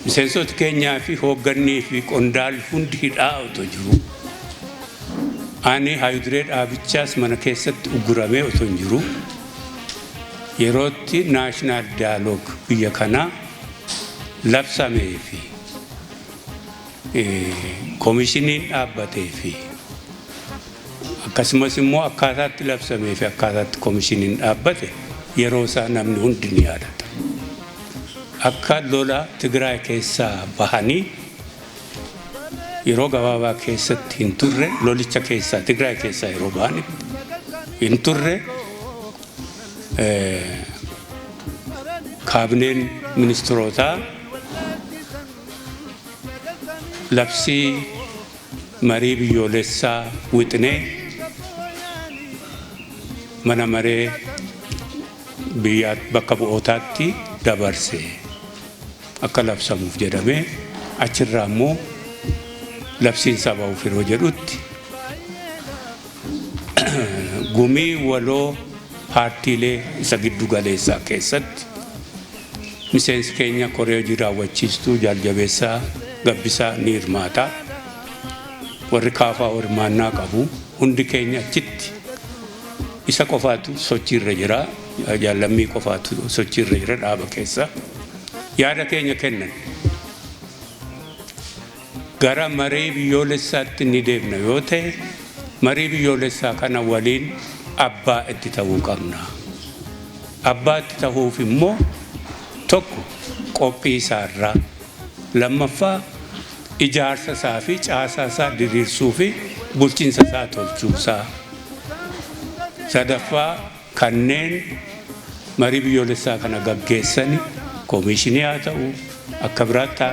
miseensota keenyaa fi hooggannii fi qondaalli hundi hidhaa otoo jiru ani Hayduree dhaabichaas mana keessatti ugguramee otoo hin jiru yerootti naashinaal daayaloog biyya kanaa labsamee fi koomishiniin dhaabbatee fi akkasumas immoo akkaataatti labsamee fi akkaataatti koomishiniin dhaabbate yeroo isaa namni hundi ni yaadata akka lola Tigraay keessaa bahanii yeroo gabaabaa keessatti hin turre lolicha keessaa Tigraay keessaa yeroo bahanitti hin turre kaabineen ministirootaa labsii marii biyyoolessaa wixinee mana maree biyya bakka bu'ootaatti dabarse akka labsamuuf jedhamee achirraa immoo labsiin sabaa'uuf yeroo jedhutti gumii waloo paartiilee isa giddu galeessaa keessatti miseensi keenya koree hojii raawwachiistuu jaaljabeessaa gabbisaa ni hirmaata warri KFO hirmaannaa qabu hundi keenya achitti isa qofaatu sochiirra jira jaallammii qofaatu sochiirra jira dhaaba keessa yaada keenya kennan gara marii biyyoolessaatti ni deemna yoo ta'e marii biyyoolessaa kana waliin abbaa itti ta'uu qabna abbaa itti ta'uuf immoo tokko qophii isaarraa lammaffaa ijaarsa isaa fi caasaa isaa diriirsuu fi bulchiinsa isaa tolchuu isaa sadaffaa kanneen marii biyyoolessaa kana gaggeessani koomishinii haa ta'u akka biraatti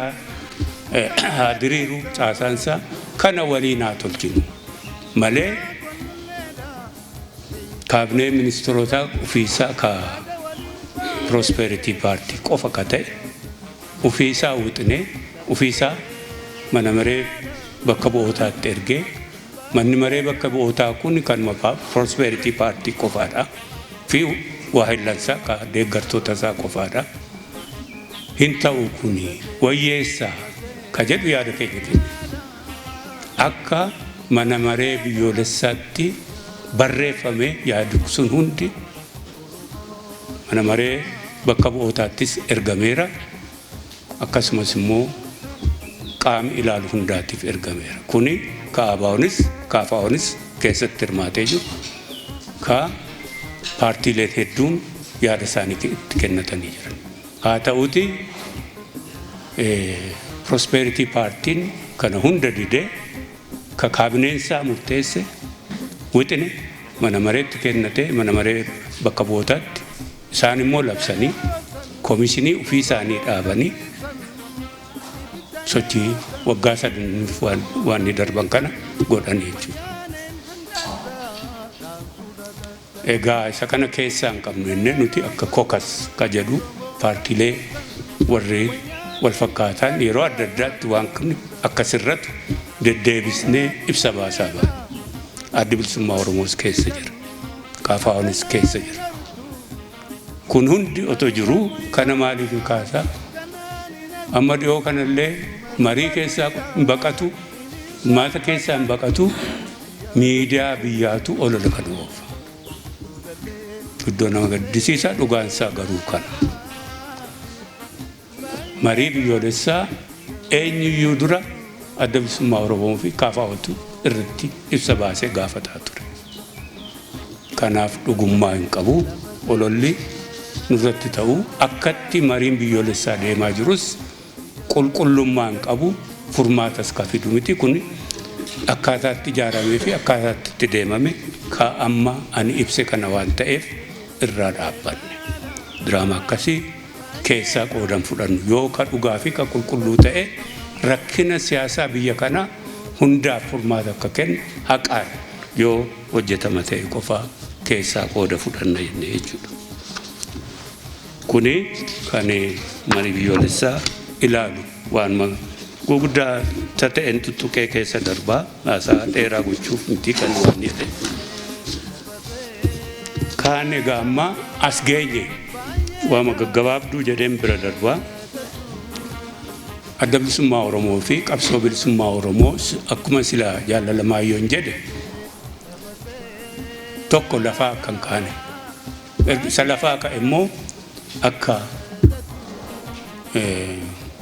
haa diriiru caasaansa kana waliin haa tolchinu malee kaabinee ministeerotaa ofiisaa ka prosperity party qofa ka ta'e ofiisaa wixinee ofiisaa mana maree bakka bu'ootaatti ergee manni maree bakka bu'ootaa kun kan maqaa prosperity party qofaadha fi waahillansaa ka deeggartoota isaa qofaadha hin ta'u kuni wayyeessaa ka jedhu yaada keenya kenna akka mana maree biyyoolessaatti barreeffame yaadu sun hundi mana maree bakka bu'ootaattis ergameera akkasumas immoo qaama ilaalu hundaatiif ergameera kuni kaabaawonis kaafaa'oonis keessatti hirmaatee jiru ka paartiileen hedduun yaada isaanii itti kennatanii jiran haa ta'uti prosperity partiin kana hunda didee ka kaabineensaa murteesse wixine mana mareetti kennatee mana maree bakka bu'ootaatti isaan immoo labsanii koomishinii ofii isaanii dhaabanii sochii waggaa 3 waan darban kana godhanii jechuudha. Egaa isa kana keessaa hin qabnu inni nuti akka kokas ka jedhu paartiilee warri wal fakkaatan yeroo adda addaatti waan kun akkasirratti deddeebisnee ibsa baasaa ba'a. Addi Bilisummaa Oromoos keessa jira. Kaafaa'oonis keessa jira. Kun hundi otoo jiru kana maaliif hin kaasaa? Amma dhiyoo kanallee marii keessaa hin baqatu, maata keessaa hin baqatu, miidiyaa biyyaatu olola kan oofa. Iddoo nama gaddisiisaa dhugaansaa garuu kana. Marii biyyoolessaa eenyuyyuu dura Adda Bilisummaa Oromoo fi Kaafaa'ootu irratti ibsa baasee gaafataa ture. Kanaaf dhugummaa hin qabu ololli nurratti ta'u akkatti mariin biyyoolessaa deemaa jirus qulqullummaa hin qabu furmaatas ka fidu miti kun akkaataatti ijaaramee fi akkaataatti itti deemame ka amma ani ibse kana waan ta'eef irraa dhaabbanne. Diraamaa akkasii keessaa qoodan fudhannu yoo ka dhugaa fi ka qulqulluu ta'e rakkina siyaasaa biyya kanaa hundaaf furmaata akka kennu haqaan yoo hojjetama ta'e qofaa keessaa qooda fudhanna jennee jechuudha. Kuni kan marii biyyoolessaa ilaalu waan guguddaa ta'een tuttuqee keessa darbaa haasaa dheeraa gochuuf miti kan waan jedhe. Kaan egaa amma as geenye waama gaggabaabduu jedheen bira darbaa. Adda Bilisummaa Oromoo fi qabsoo Bilisummaa Oromoo akkuma silaa jaalalamayyoon jedhe tokko lafaa kan kaane. Isa lafaa ka immoo akka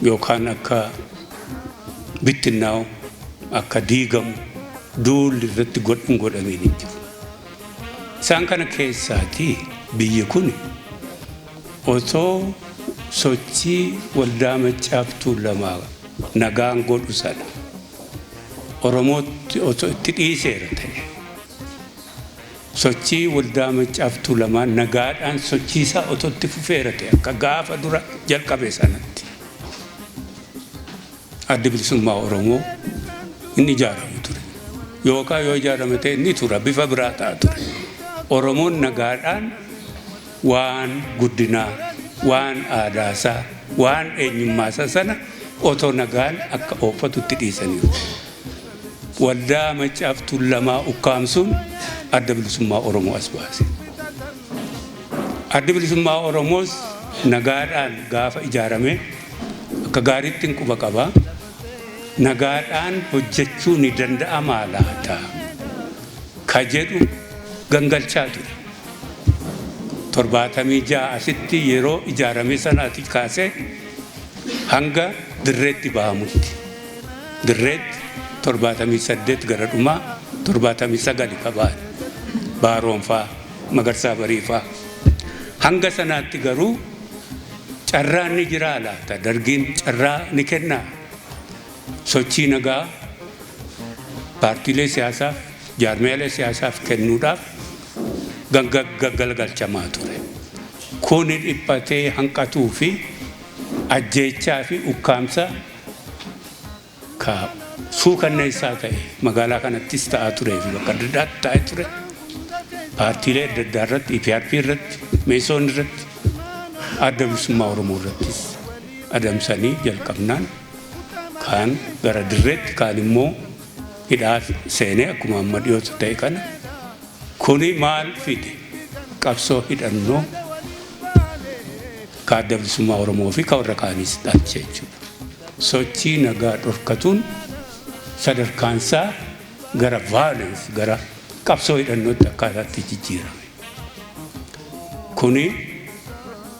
yookaan akka bittinnaa'u akka diigamu duulli irratti godhameen hin jiru. Isaan kana keessaati biyyi kun otoo sochii waldaa Maccaaftuu lamaa nagaan godhu sana Oromootti otoo itti dhiiseera ta'e sochii waldaa Maccaaftuu lamaa nagaadhaan sochii isaa otoo itti fufeera ta'e akka gaafa dura jalqabe sanatti Adda Bilisummaa Oromoo inni ijaaramu ture yookaan yoo ijaarame ta'e inni tura bifa biraa ta'a ture Oromoon nagaadhaan waan guddinaa waan aadaasaa waan eenyummaasaa sana otoo nagaan akka oofatutti dhiisaniiru. Waldaa Maccaaftuu lamaa ukkaamsuun Adda Bilisummaa Oromoo as baase. Adda Bilisummaa Oromoos nagaadhaan gaafa ijaarame akka gaariitti quba qabaa nagaadhaan hojjechuu ni danda'amaa laata ka jedhu gangalchaa ture. 76 asitti yeroo ijaarame sanaati kaasee hanga dirreetti bahamutti. Dirreetti 78 gara dhumaa 79 qabaan Baaroonfaa Magarsaa Bariifaa hanga sanaatti garuu carraan ni jira laata dargiin carraa ni kenna sochii nagaa paartiilee siyaasaaf jaarmeelee siyaasaaf kennuudhaaf gaggalchamaa ture. Kuni dhiphatee hanqatuu fi ajjeechaa fi ukkaamsa ka suukanneessaa ta'e magaalaa kanattis ta'aa turee fi bakka adda addaatti ta'ee ture. Paartiilee adda addaa irratti, EPRP irratti, Meesoon irratti, Adda Bilisummaa Oromoo irrattis adamsanii jalqabnaan kaan gara dirreetti kaan immoo hidhaa seenee akkuma amma dhiyootu ta'e kana. Kuni maal fide? Qabsoo hidhannoo ka Adda Bilisummaa Oromoo fi ka warra kaanis dhalche jechuudha. Sochii nagaa dhorkatuun sadarkaansaa gara violence gara qabsoo hidhannootti akkaataatti jijjiirame. Kuni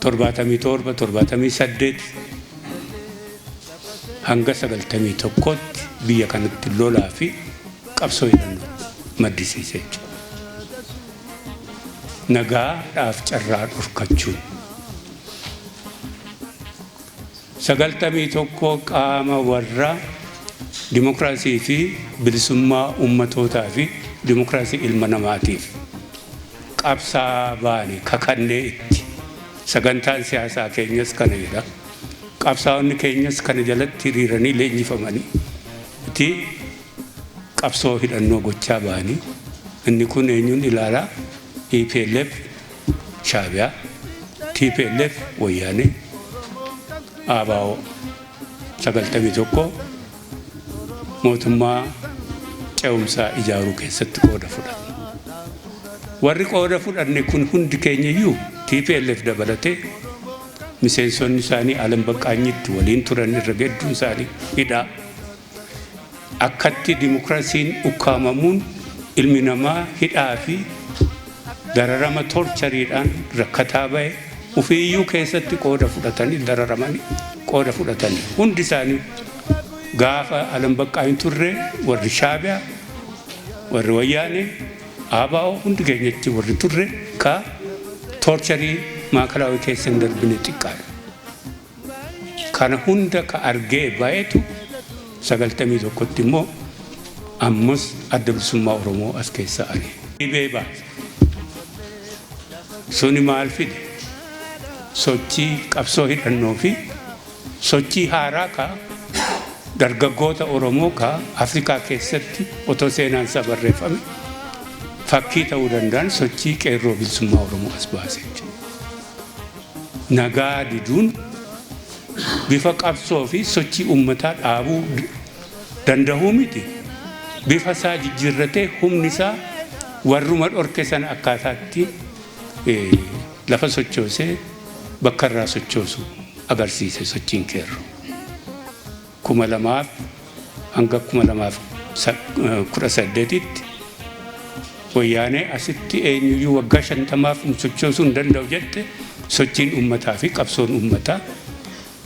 77 78 hanga 91tti biyya kanatti lolaa fi qabsoo hidhannootti maddisiise jechuudha. Nagaadhaaf carraa dhorkachuun 91 qaama warra dimokiraasii fi bilisummaa ummatootaa fi dimokiraasii ilma namaatiif qabsaa baane kakannee itti sagantaan siyaasaa keenyas kana jedha. Qabsaa'onni keenyas kana jalatti hiriiranii leenjifamanii itti qabsoo hidhannoo gochaa baanii inni kun eenyuun ilaalaa? EPLF Shaabiyaa, TPLF Wayyaanee, ABO 91 mootummaa ce'umsaa ijaaruu keessatti qooda fudhanne. Warri qooda fudhanne kun hundi keenyayyuu TPLF dabalatee miseensonni isaanii Alam Baqqaanyitti waliin turan irra hedduun isaanii hidhaa. Akkatti dimokiraasiin ukkaamamuun ilmi namaa hidhaa fi dararama torchariidhaan rakkataa ba'e ufiiyyuu keessatti qooda fudhatanii dararamanii qooda fudhatanii hundi isaanii gaafa Alam Baqqaanyi turre warri Shaabiyaa warri Wayyaanee ABO hundi keenyatti warri turre ka torcharii maakalaawii keessa hin darbine xiqqaadha. Kana hunda ka argee ba'etu 91tti immoo ammas Adda Bilisummaa Oromoo as keessa ari'e. Dhibee baase. Suni maal fide? Sochii qabsoo hidhannoo fi sochii haaraa ka dargaggoota Oromoo ka Afrikaa keessatti otoo seenaan isaa barreeffame fakkii ta'uu danda'an sochii qeerroo bilisummaa Oromoo as baase. Nagaa diduun bifa qabsoo fi sochii uummataa dhaabuu danda'uu miti. Bifa isaa jijjiirratee humni isaa warruma dhorke sana akkaataatti lafa sochoosee bakka irraa sochoosu agarsiise sochiin qeerroo. 2000 hanga 2018tti Wayyaanee asitti eenyuyyuu waggaa 50 sochoosuu hin danda'u jette sochiin uummataa fi qabsoon uummataa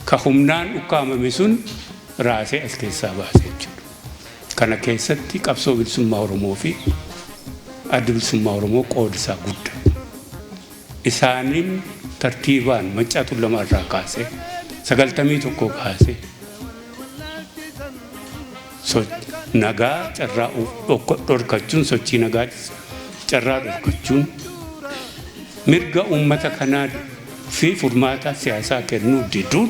ka humnaan ukkaamame sun raasee as keessaa baase jechuudha. Kana keessatti qabsoo bilisummaa Oromoo fi Adda Bilisummaa Oromoo qooda isaa guddaa. Isaaniin tartiibaan Maccaa Tuulamaa irraa kaasee 91 kaasee nagaa carraa dhorkachuun sochii nagaa carraa dhorkachuun mirga uummata kanaa fi furmaata siyaasaa kennuu diduun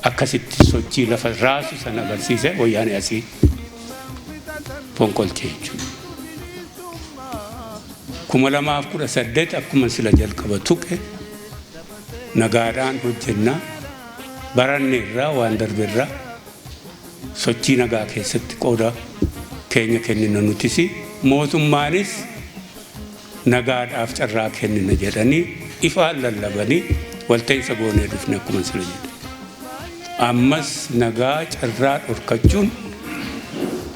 akkasitti sochii lafa raasu sana agarsiise Wayyaanee asii fonqolchee jechuudha. 2018 akkuma sila jalqaba tuqe nagaadhaan hojjennaa baranne irraa waan darbe irraa sochii nagaa keessatti qooda keenya kennina nutis mootummaanis nagaadhaaf carraa kennina jedhanii ifaan lallabanii walta'iinsa goonee dhufne akkuma sila jedhe. Ammas nagaa carraa dhorkachuun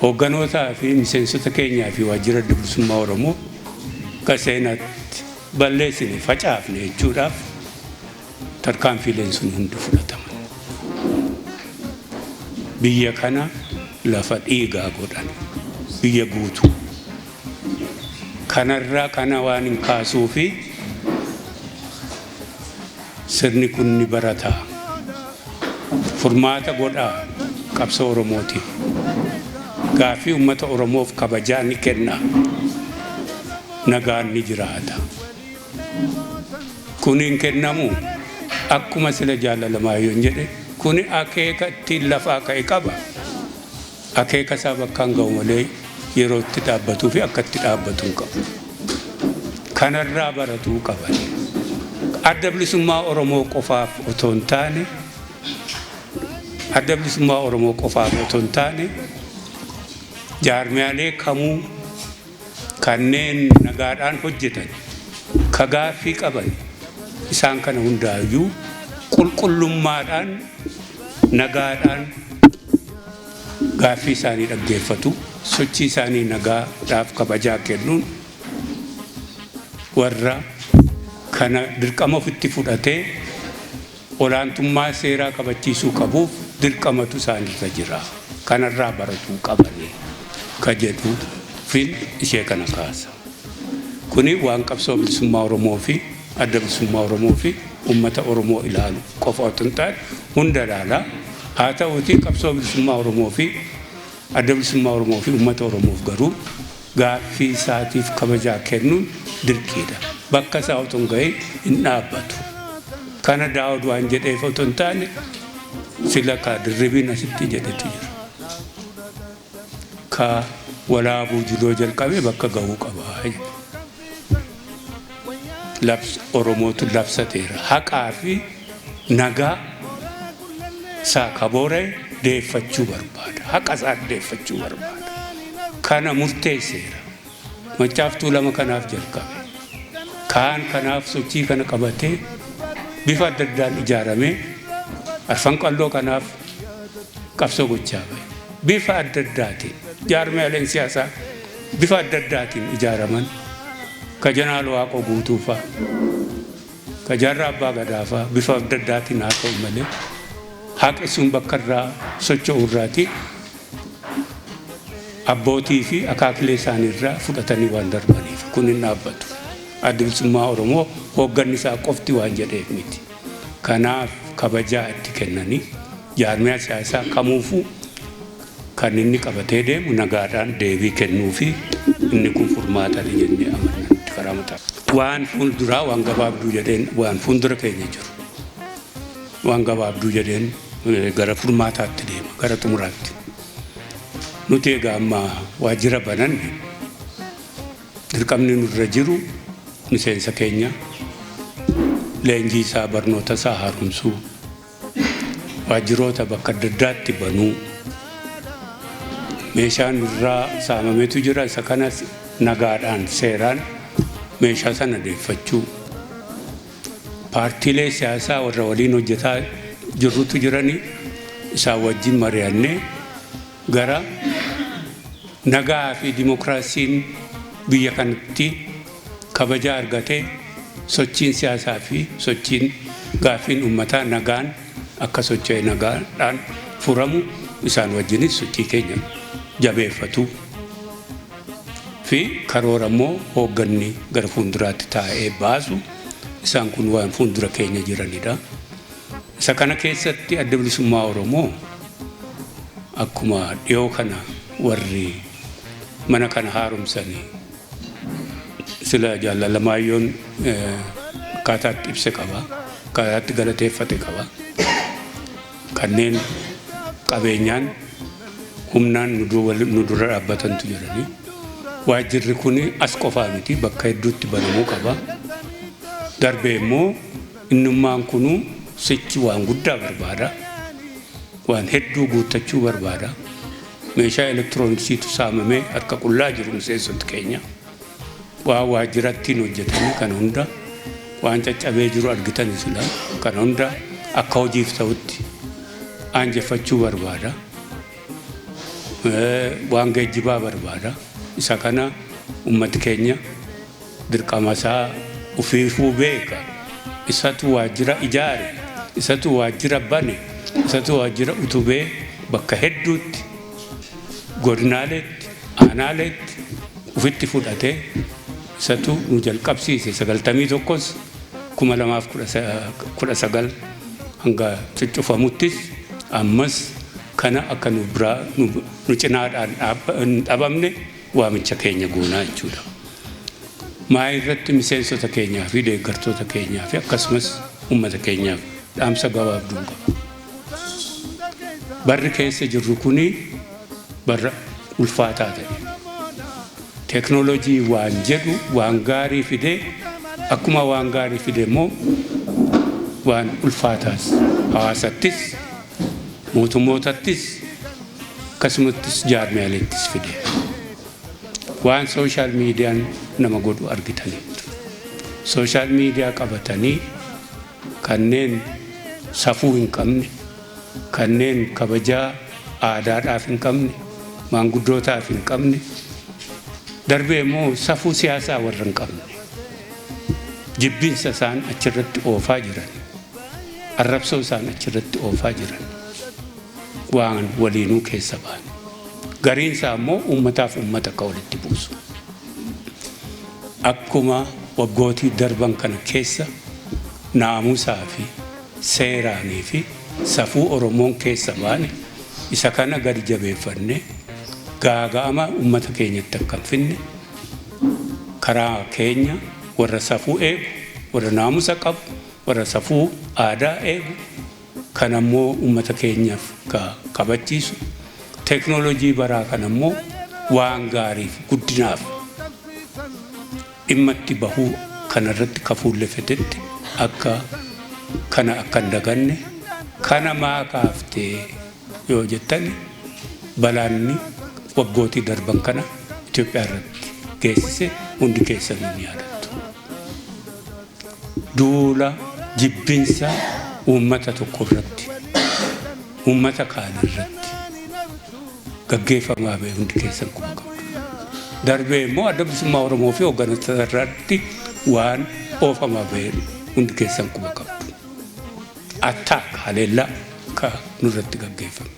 hoogganotaa fi miseensota keenyaa fi waajjira Adda Bilisummaa Oromoo ka seenatti balleessine facaafne jechuudhaaf tarkaanfiileen sun hundi fudhataman. Biyya kana lafa dhiigaa godhan biyya guutuu kanarraa kana waan hin kaasuu fi sirni kun ni barataa furmaata godhaa qabsoo Oromootiif gaaffii uummata Oromoof kabajaa ni kennaa nagaan ni jiraata. Kuniin kennamu akkuma sila jaalalamaa yoon jedhe kuni akeeka ittiin lafaa ka'e qaba. Akeeka isaa bakkaan ga'u malee yeroo itti dhaabbatuu fi akka itti dhaabbatu qabu. Kanarraa baratuu qaban. Adda bilisummaa Oromoo qofaaf otoo hin taane adda bilisummaa Oromoo qofaaf otoo hin taane jaarmiyaalee kamuu kanneen nagaadhaan hojjetan ka gaaffii qaban isaan kana hundaayyuu qulqullummaadhaan nagaadhaan gaaffii isaanii dhaggeeffatu sochii isaanii nagaadhaaf kabajaa kennuun warra kana dirqama ofitti fudhatee olaantummaa seeraa kabachiisuu qabuuf dirqamatu isaanirra jira. Kanarraa baratuu qabanii ka jedhu fin ishee kana kaasa. Kuni waan qabsoo bilisummaa Oromoo fi adda bilisummaa Oromoo fi uummata Oromoo ilaalu qofa otoo hin taane hunda ilaala. Haa ta'uutii qabsoo bilisummaa Oromoo fi adda bilisummaa Oromoo fi uummata Oromoof garuu gaaffii isaatiif kabajaa kennuun dirqiidha. Bakka isaa otoo hin gahin hin dhaabbatu. Kana Daawud waan jedheef otoo hin taane sila ka dirribiin asitti jedhetu jira. Ka walaabuu jiloo jalqabee bakka gahuu qaba. Oromootu labsateera. Haqaa fi nagaa isaa kabooree deeffachuu barbaada. Haqa isaa deeffachuu barbaada. Kana murteesseera. Macaaftuu lama kanaaf jalqabe. Kaan kanaaf sochii kana qabatee bifa adda addaan ijaaramee arfan qalloo kanaaf qabsoo gochaa bahe. Bifa adda addaatiin jaarmiyaaleen siyaasaa bifa adda addaatiin ijaaraman ka Jeneraal Waaqoo Guutuu fa'a ka Jaarraa Abbaa Gadaa fa'a bifa adda addaatiin haa ta'u malee haqi sun bakka irraa socho'u irraati abbootii fi akaakilee isaanii irraa fudhatanii waan darbaniif kun hin dhaabbatu. Adda bilisummaa Oromoo hoogganni isaa qofti waan jedheef miti. Kanaaf kabajaa itti kennanii jaarmiyaa siyaasaa kamuufuu kan inni qabatee deemu nagaadhaan deebii kennuu fi inni kun furmaatadha jennee amanna karaa mataa. Waan fuulduraa waan gabaabduu jedheen waan fuuldura keenya jiru. Waan gabaabduu jedheen gara furmaataatti deema gara xumuraatti. Nuti egaa amma waajjira bananne dirqamni nurra jiru miseensa keenya leenjii isaa barnoota isaa haaromsuu waajjiroota bakka adda addaatti banuu meeshaan irraa saamametu jira isa kanas nagaadhaan seeraan meeshaa sana deeffachuu paartiilee siyaasaa warra waliin hojjetaa jirrutu jiranii isaa wajjin mari'annee gara nagaa fi dimokiraasiin biyya kanatti kabajaa argatee sochiin siyaasaa fi sochiin gaaffiin uummataa nagaan akka socho'e nagaadhaan furamu isaan wajjinis sochii keenya jabeeffatu fi karoora immoo hoogganni gara fuulduraatti taa'ee baasu isaan kun waan fuuldura keenya jiranidha. Isa kana keessatti adda bilisummaa Oromoo akkuma dhiyoo kana warri mana kana haaromsanii sila jaalalamayyoon akkaataatti ibse qaba akkaataatti galateeffate qaba kanneen qabeenyaan humnaan nu dura dhaabbatantu jiranii waajjirri kun as qofaa miti bakka hedduutti banamuu qaba darbee immoo innummaan kunuu sichi waan guddaa barbaada waan hedduu guuttachuu barbaada meeshaa elektirooniksiitu saamamee harka qullaa jiru miseensota keenya waan waajjirattiin hojjetanii kana hunda waan caccabee jiru argitanii sila kana hunda akka hojiif ta'utti aanjeffachuu barbaada waan geejjibaa barbaada isa kana ummati keenya dirqama isaa ufiifuu beeka isatu waajjira ijaare isatu waajjira bane isatu waajjira utubee bakka hedduutti godinaaleetti aanaaleetti ufitti fudhatee isatu nu jalqabsiise 91 2019 hanga cuccufamuttis ammas kana akka nu biraa nu cinaadhaan dhabamne waamicha keenya goonaa jechuudha. maayirratti miseensota keenyaa fi deeggartoota keenyaa fi akkasumas uummata keenyaaf dhaamsa gabaabduu qaba. Barri keessa jirru kuni barra ulfaataa ta'e. Teknoolojii waan jedhu waan gaarii fidee akkuma waan gaarii fidee immoo waan ulfaataas hawaasattis mootummootattis akkasumattis jaarmeelettis fidee waan sooshaal miidiyaan nama godhu argitaniitu. Sooshaal miidiyaa qabatanii kanneen safuu hin qabne, kanneen kabajaa aadaadhaaf hin qabne, maanguddootaaf hin qabne, darbee immoo safuu siyaasaa warra hin qabne jibbinsa isaan achirratti oofaa jiran, arrabsoo isaan achirratti oofaa jiran waan waliinuu keessa ba'an. Gariin isaa immoo uummataaf uummata akka walitti buusu. Akkuma waggootii darban kana keessa naamusaa fi seeraanii fi safuu Oromoon keessa baane isa kana gadi jabeeffannee gaaga'ama uummata keenyatti akka hin finne karaa keenya warra safuu eegu, warra naamusa qabu, warra safuu aadaa eegu kan ammoo uummata keenyaaf kabachiisu teknoolojii baraa kan ammoo waan gaariif guddinaaf dhimma itti bahuu kanarratti kafuullefetetti akka kana akka hin daganne kana maa kaaftee yoo jettan balaanni waggootii darban kana Itoophiyaa irratti geessise hundi keessan ni yaadattu. Duula jibbinsa uummata tokko irratti, uummata kaan irratti gaggeeffamaa ba'e hundi keessan quba qabdu. Darbee immoo adda bilisummaa Oromoo fi hooggantoota irratti waan oofamaa ba'e hundi keessan quba qabdu. Attaak haleellaa ka nurratti gaggeeffame.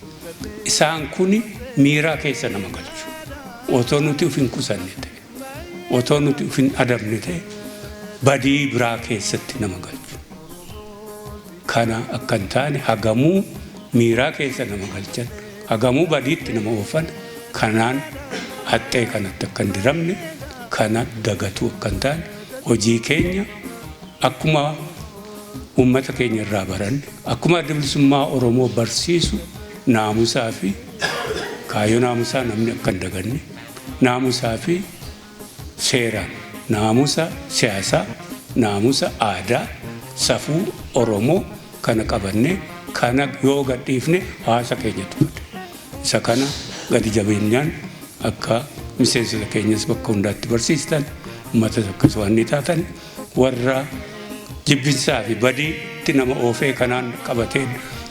Isaan kuni miiraa keessa nama galchu. Otoo nuti uf hin qusanne ta'e, otoo nuti uf hin adabne ta'e, badii biraa keessatti nama galchu. Kana akka hin taane hagamuu miiraa keessa nama galchan, hagamuu badiitti nama oofan, kanaan haxxee kanatti akka hin diramne, kana dagatu akka hin taane, hojii keenya akkuma uummata keenya irraa baranne, akkuma adda bilisummaa Oromoo barsiisu naamusaa fi kaayyoo naamusaa namni akka hin daganne, naamusaa fi seeraan, naamusa siyaasaa, naamusa aadaa, safuu Oromoo kana qabanne, kana yoo gadhiifne hawaasa keenya tuqate. Isa kana gadi jabeenyaan akka miseensota keenyas bakka hundaatti barsiistan, uummata akkas waan ni taatan, warra jibbinsaa fi badiitti nama oofee kanaan qabatee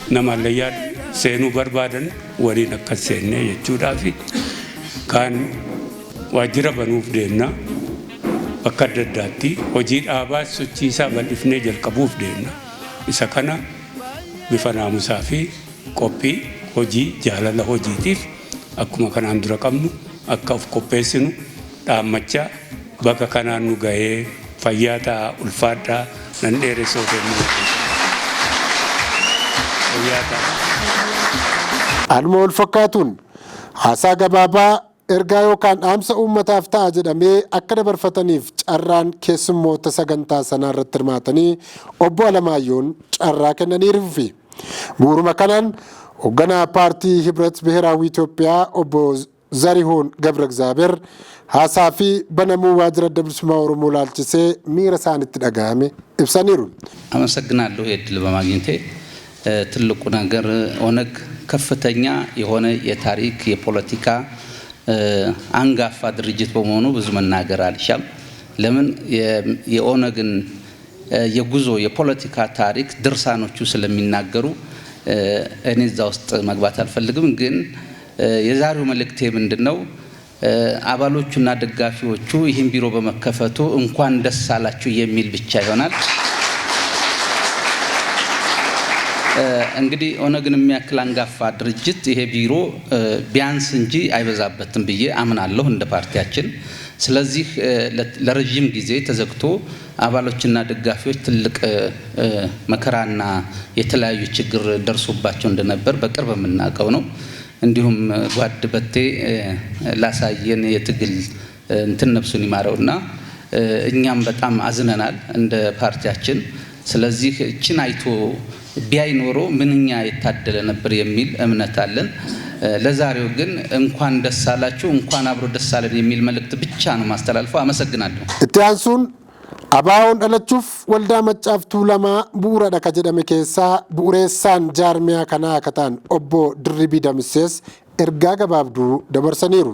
nama allayyaa seenuu barbaadan waliin akka seennee jechuudhaafi kan waajjira banuuf deemna bakka adda addaatti hojii dhaabaa sochiisaa bal'ifnee jalqabuuf deemna. Isa kana bifa naamusaa fi qophii hojii jaalala hojiitiif akkuma kanaan dura qabnu akka of qopheessinu dhaammachaa bakka kanaan nu ga'ee fayyaa ta'a ulfaadhaa nan dheeressoo deemnu. Fayyaa ta'a. Anuma wal fakkaatuun haasaa gabaabaa ergaa yookaan dhaamsa uummataaf ta'a jedhamee akka dabarfataniif carraan keessummoota sagantaa sanaa irratti hirmaatanii obbo Alamaayyoon carraa kennaniiru fi bu'uuruma kanaan hoogganaa paartii Hibret Biheraawii Itoophiyaa obbo Zarihuun Gabra Egzaabeer haasaa fi banamuu waajjira adda bilisummaa Oromoo laalchisee miira isaanitti dhaga'ame ibsaniiru. አመሰግናለሁ እድል በማግኘቴ ትልቁ ነገር ኦነግ ከፍተኛ የሆነ የታሪክ የፖለቲካ አንጋፋ ድርጅት በመሆኑ ብዙ መናገር አልሻም። ለምን የኦነግን የጉዞ የፖለቲካ ታሪክ ድርሳኖቹ ስለሚናገሩ እኔ እዛ ውስጥ መግባት አልፈልግም። ግን የዛሬው መልእክቴ ምንድነው? አባሎቹና ደጋፊዎቹ ይህን ቢሮ በመከፈቱ እንኳን ደስ አላችሁ የሚል ብቻ ይሆናል። እንግዲህ ኦነግን የሚያክል አንጋፋ ድርጅት ይሄ ቢሮ ቢያንስ እንጂ አይበዛበትም ብዬ አምናለሁ እንደ ፓርቲያችን። ስለዚህ ለረጅም ጊዜ ተዘግቶ አባሎችና ደጋፊዎች ትልቅ መከራና የተለያዩ ችግር ደርሶባቸው እንደነበር በቅርብ የምናውቀው ነው። እንዲሁም ጓድ በቴ ላሳየን የትግል እንትን ነፍሱን ይማረውና እኛም በጣም አዝነናል እንደ ፓርቲያችን። ስለዚህ እችን አይቶ ቢያይ ኖሮ ምንኛ የታደለ ነበር የሚል እምነት አለን። ለዛሬው ግን እንኳን ደስ አላችሁ እንኳን አብሮ ደስ አለን የሚል መልእክት ብቻ ነው ማስተላልፈው። አመሰግናለሁ። ኢትያንሱን አባውን ደለቹፍ ወልዳ መጫፍቱ ለማ ቡራ ደካ ጀደመ ኬሳ ቡሬሳን ጃርሚያ ከና ከታን ኦቦ ድሪቢ ደምሴስ ኤርጋ ገባብዱ ደበርሰኒሩ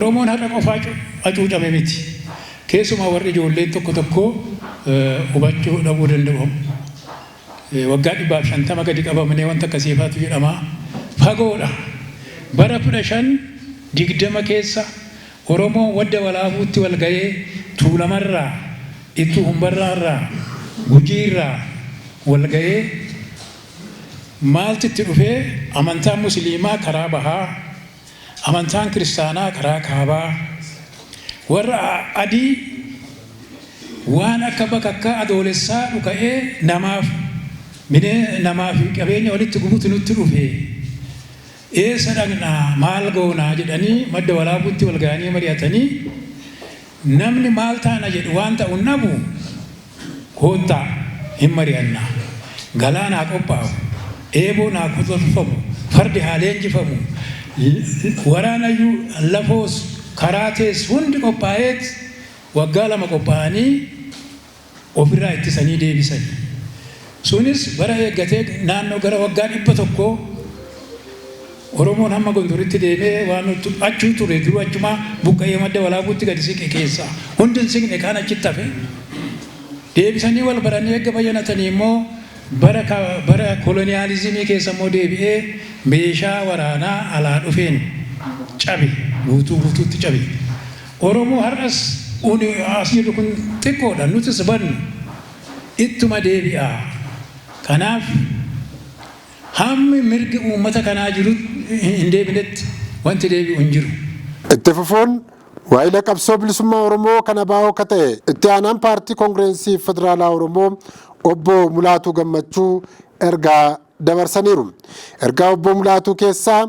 ኦሮሞን ሀቀ ቆፋጩ አጩጨሜ ሚቲ keessuma warri ijoolleen tokko tokko hubachuu dhabuu danda'u. Waggaa 150 gadi qabamanii wanta akkasii faatu jedhama. Fagoodha. Bara 1520 keessa Oromoo wadda walaabuutti wal ga'ee Tuulamarraa, Ittuu Humbarraarraa, Gujiirraa wal ga'ee maaltu itti dhufee amantaan Musliimaa karaa bahaa, amantaan Kiristaanaa karaa kaabaa, warra adii waan akka bakakka adoolessaa dhuka'ee namaaf qabeenya walitti gubutu nutti dhufe eessa dhaqnaa maal goonaa jedhanii madda walaabuutti wal ga'anii mari'atanii namni maal taana jedhu waan ta'u nabu koottaa hin mari'annaa galaanaa qophaa'u eeboo naa kutufamu fardi haa leenjifamu waraanayyuu lafoos karaatees hundi qophaa'eet waggaa 2 qophaa'anii ofirraa ittisanii deebisan. Sunis bara eeggatee naannoo gara waggaa 100 Oromoon hamma Gondoritti deemee waan achuu ture duruu achumaa buqqa'ee madda walaabuutti gadi siqe keessa hundi siqne kaan achitti hafe deebisanii wal baranii eegga bayyanatanii immoo bara koloniyaalizimii keessa immoo deebi'ee meeshaa waraanaa alaa dhufeen cabe guutuutti cabe. Oromoo har'as asirri kun xiqqoodha nutis bannu ittuma deebi'a. Kanaaf hammi mirgi uummata kanaa jiru hin deebinetti wanti deebi'u hin jiru. Itti fufuun waa'ila qabsoo bilisummaa Oromoo kana baa'oo ka ta'e itti aanaan paartii koongireensii federaalaa Oromoo obbo Mulaatuu Gammachuu ergaa dabarsaniiru. Ergaa obbo Mulaatuu keessaa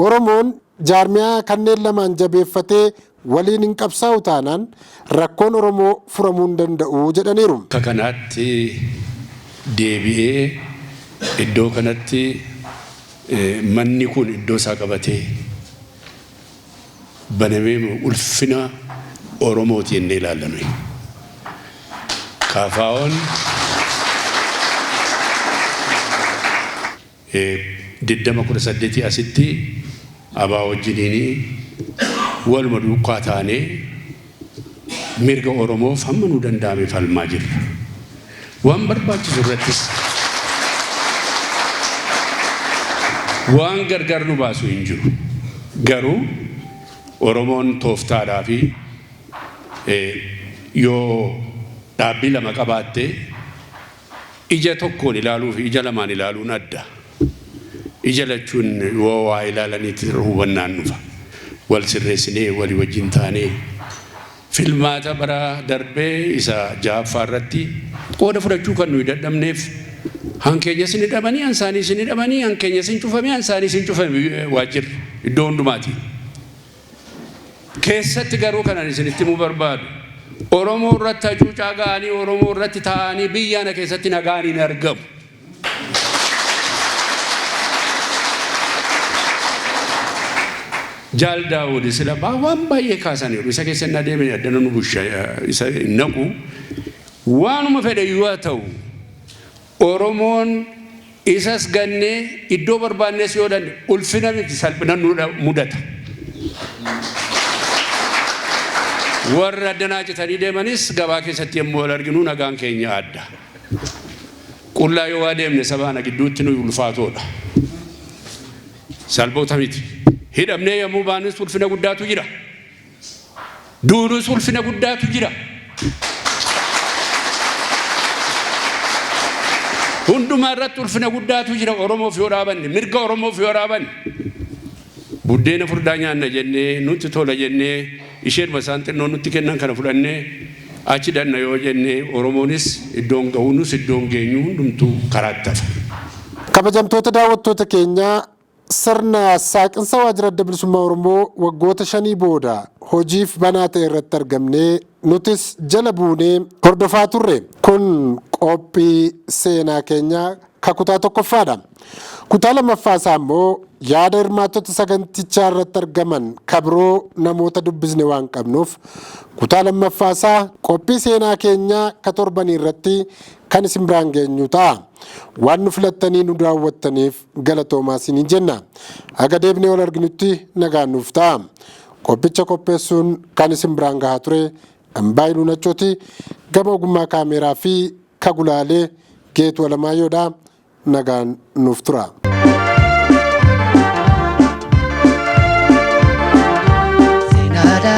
Oromoon jaarmiyaa kanneen lamaan jabeeffatee waliin hin qabsaa'u taanaan rakkoon Oromoo furamuu hin danda'u jedhaniiru. Akka kanaatti deebi'ee iddoo kanatti manni kun iddoo isaa qabatee banamee ulfina Oromooti jennee ilaalame. Kaafaa'oon 2018 asitti abaa wajjiniini waluma duukaa taanee mirga Oromoof hamma nu danda'ame falmaa jirra. Waan barbaachisu irrattis waan gargar nu baasu hin jiru. Garuu Oromoon tooftaadhaa fi yoo dhaabbii 2 qabaatte ija tokkoon ilaaluu fi ija lamaan ilaaluun adda. Ija lachuun yoo waa ilaalaniitti hubannaan dhufa. Wal sirreessinee walii wajjin taanee filmaata bara darbee isa 6ffaa irratti qooda fudhachuu kan nuyi dadhabneef hankeenya isin hidhamanii ansaanii isin hidhamanii hankeenya isin cufamee ansaanii isin cufame waajjirri iddoo hundumaati. Keessatti garuu kanan isinitti himuu barbaadu Oromoo irratti hacuucaa ga'anii Oromoo irratti taa'anii biyyaana keessatti nagaan hin argamu. Jaal Daawud sila waan baay'ee kaasaniiru isa keessa hin adeemne addana nu busha isa naqu waanuma fedhe yoo ta'u Oromoon isas gannee iddoo barbaannes yoo danne ulfina miti salphina nu mudata. Warra addanaa citanii deemanis gabaa keessatti yommuu wal arginu nagaan keenya adda. Qullaa yoo adeemne sabaana gidduutti nu ulfaatoodha. Salphoota miti. Hidhamnee yommuu baanis ulfina guddaatu jira. Duunus ulfina guddaatu jira. Hundumaa irratti ulfina guddaatu jira. Oromoof yoo dhaabanne mirga Oromoof yoo dhaabanne buddeena furdaa nyaanna jennee nutti tola jennee isheen masaan xinnoo nutti kennan kana fudhannee achi danna yoo jennee Oromoonis iddoon ga'uunus iddoon geenyu hundumtuu karaatti hafa. Kabajamtoota daawwattoota keenyaa sirna saaqinsa waajjira adda bilisummaa Oromoo waggoota 5 booda hojiif banaa ta'e irratti argamnee nutis jala buunee hordofaa turre. Kun qophii seenaa keenyaa kutaa tokkoffaadha. Kutaa lammaffaa isaa immoo yaada hirmaattota sagantichaa irratti argaman kabroo namoota dubbisne waan qabnuuf kutaa lammaffaa isaa qophii seenaa keenyaa torbanii irratti kan isin biraan geenyu ta'a. Waan nu filattanii nu daawwattaniif galatoomaa isiniin jenna. Aga deebinee wal arginutti nagaan nuuf ta'a. Qophicha qopheessuun kan isin biraan gahaa ture Ambaayiluu Nachooti. Gama ogummaa kaameeraa fi kagulaalee Geetu Alamaayoodha. Nagaan nuuf tura. Sinada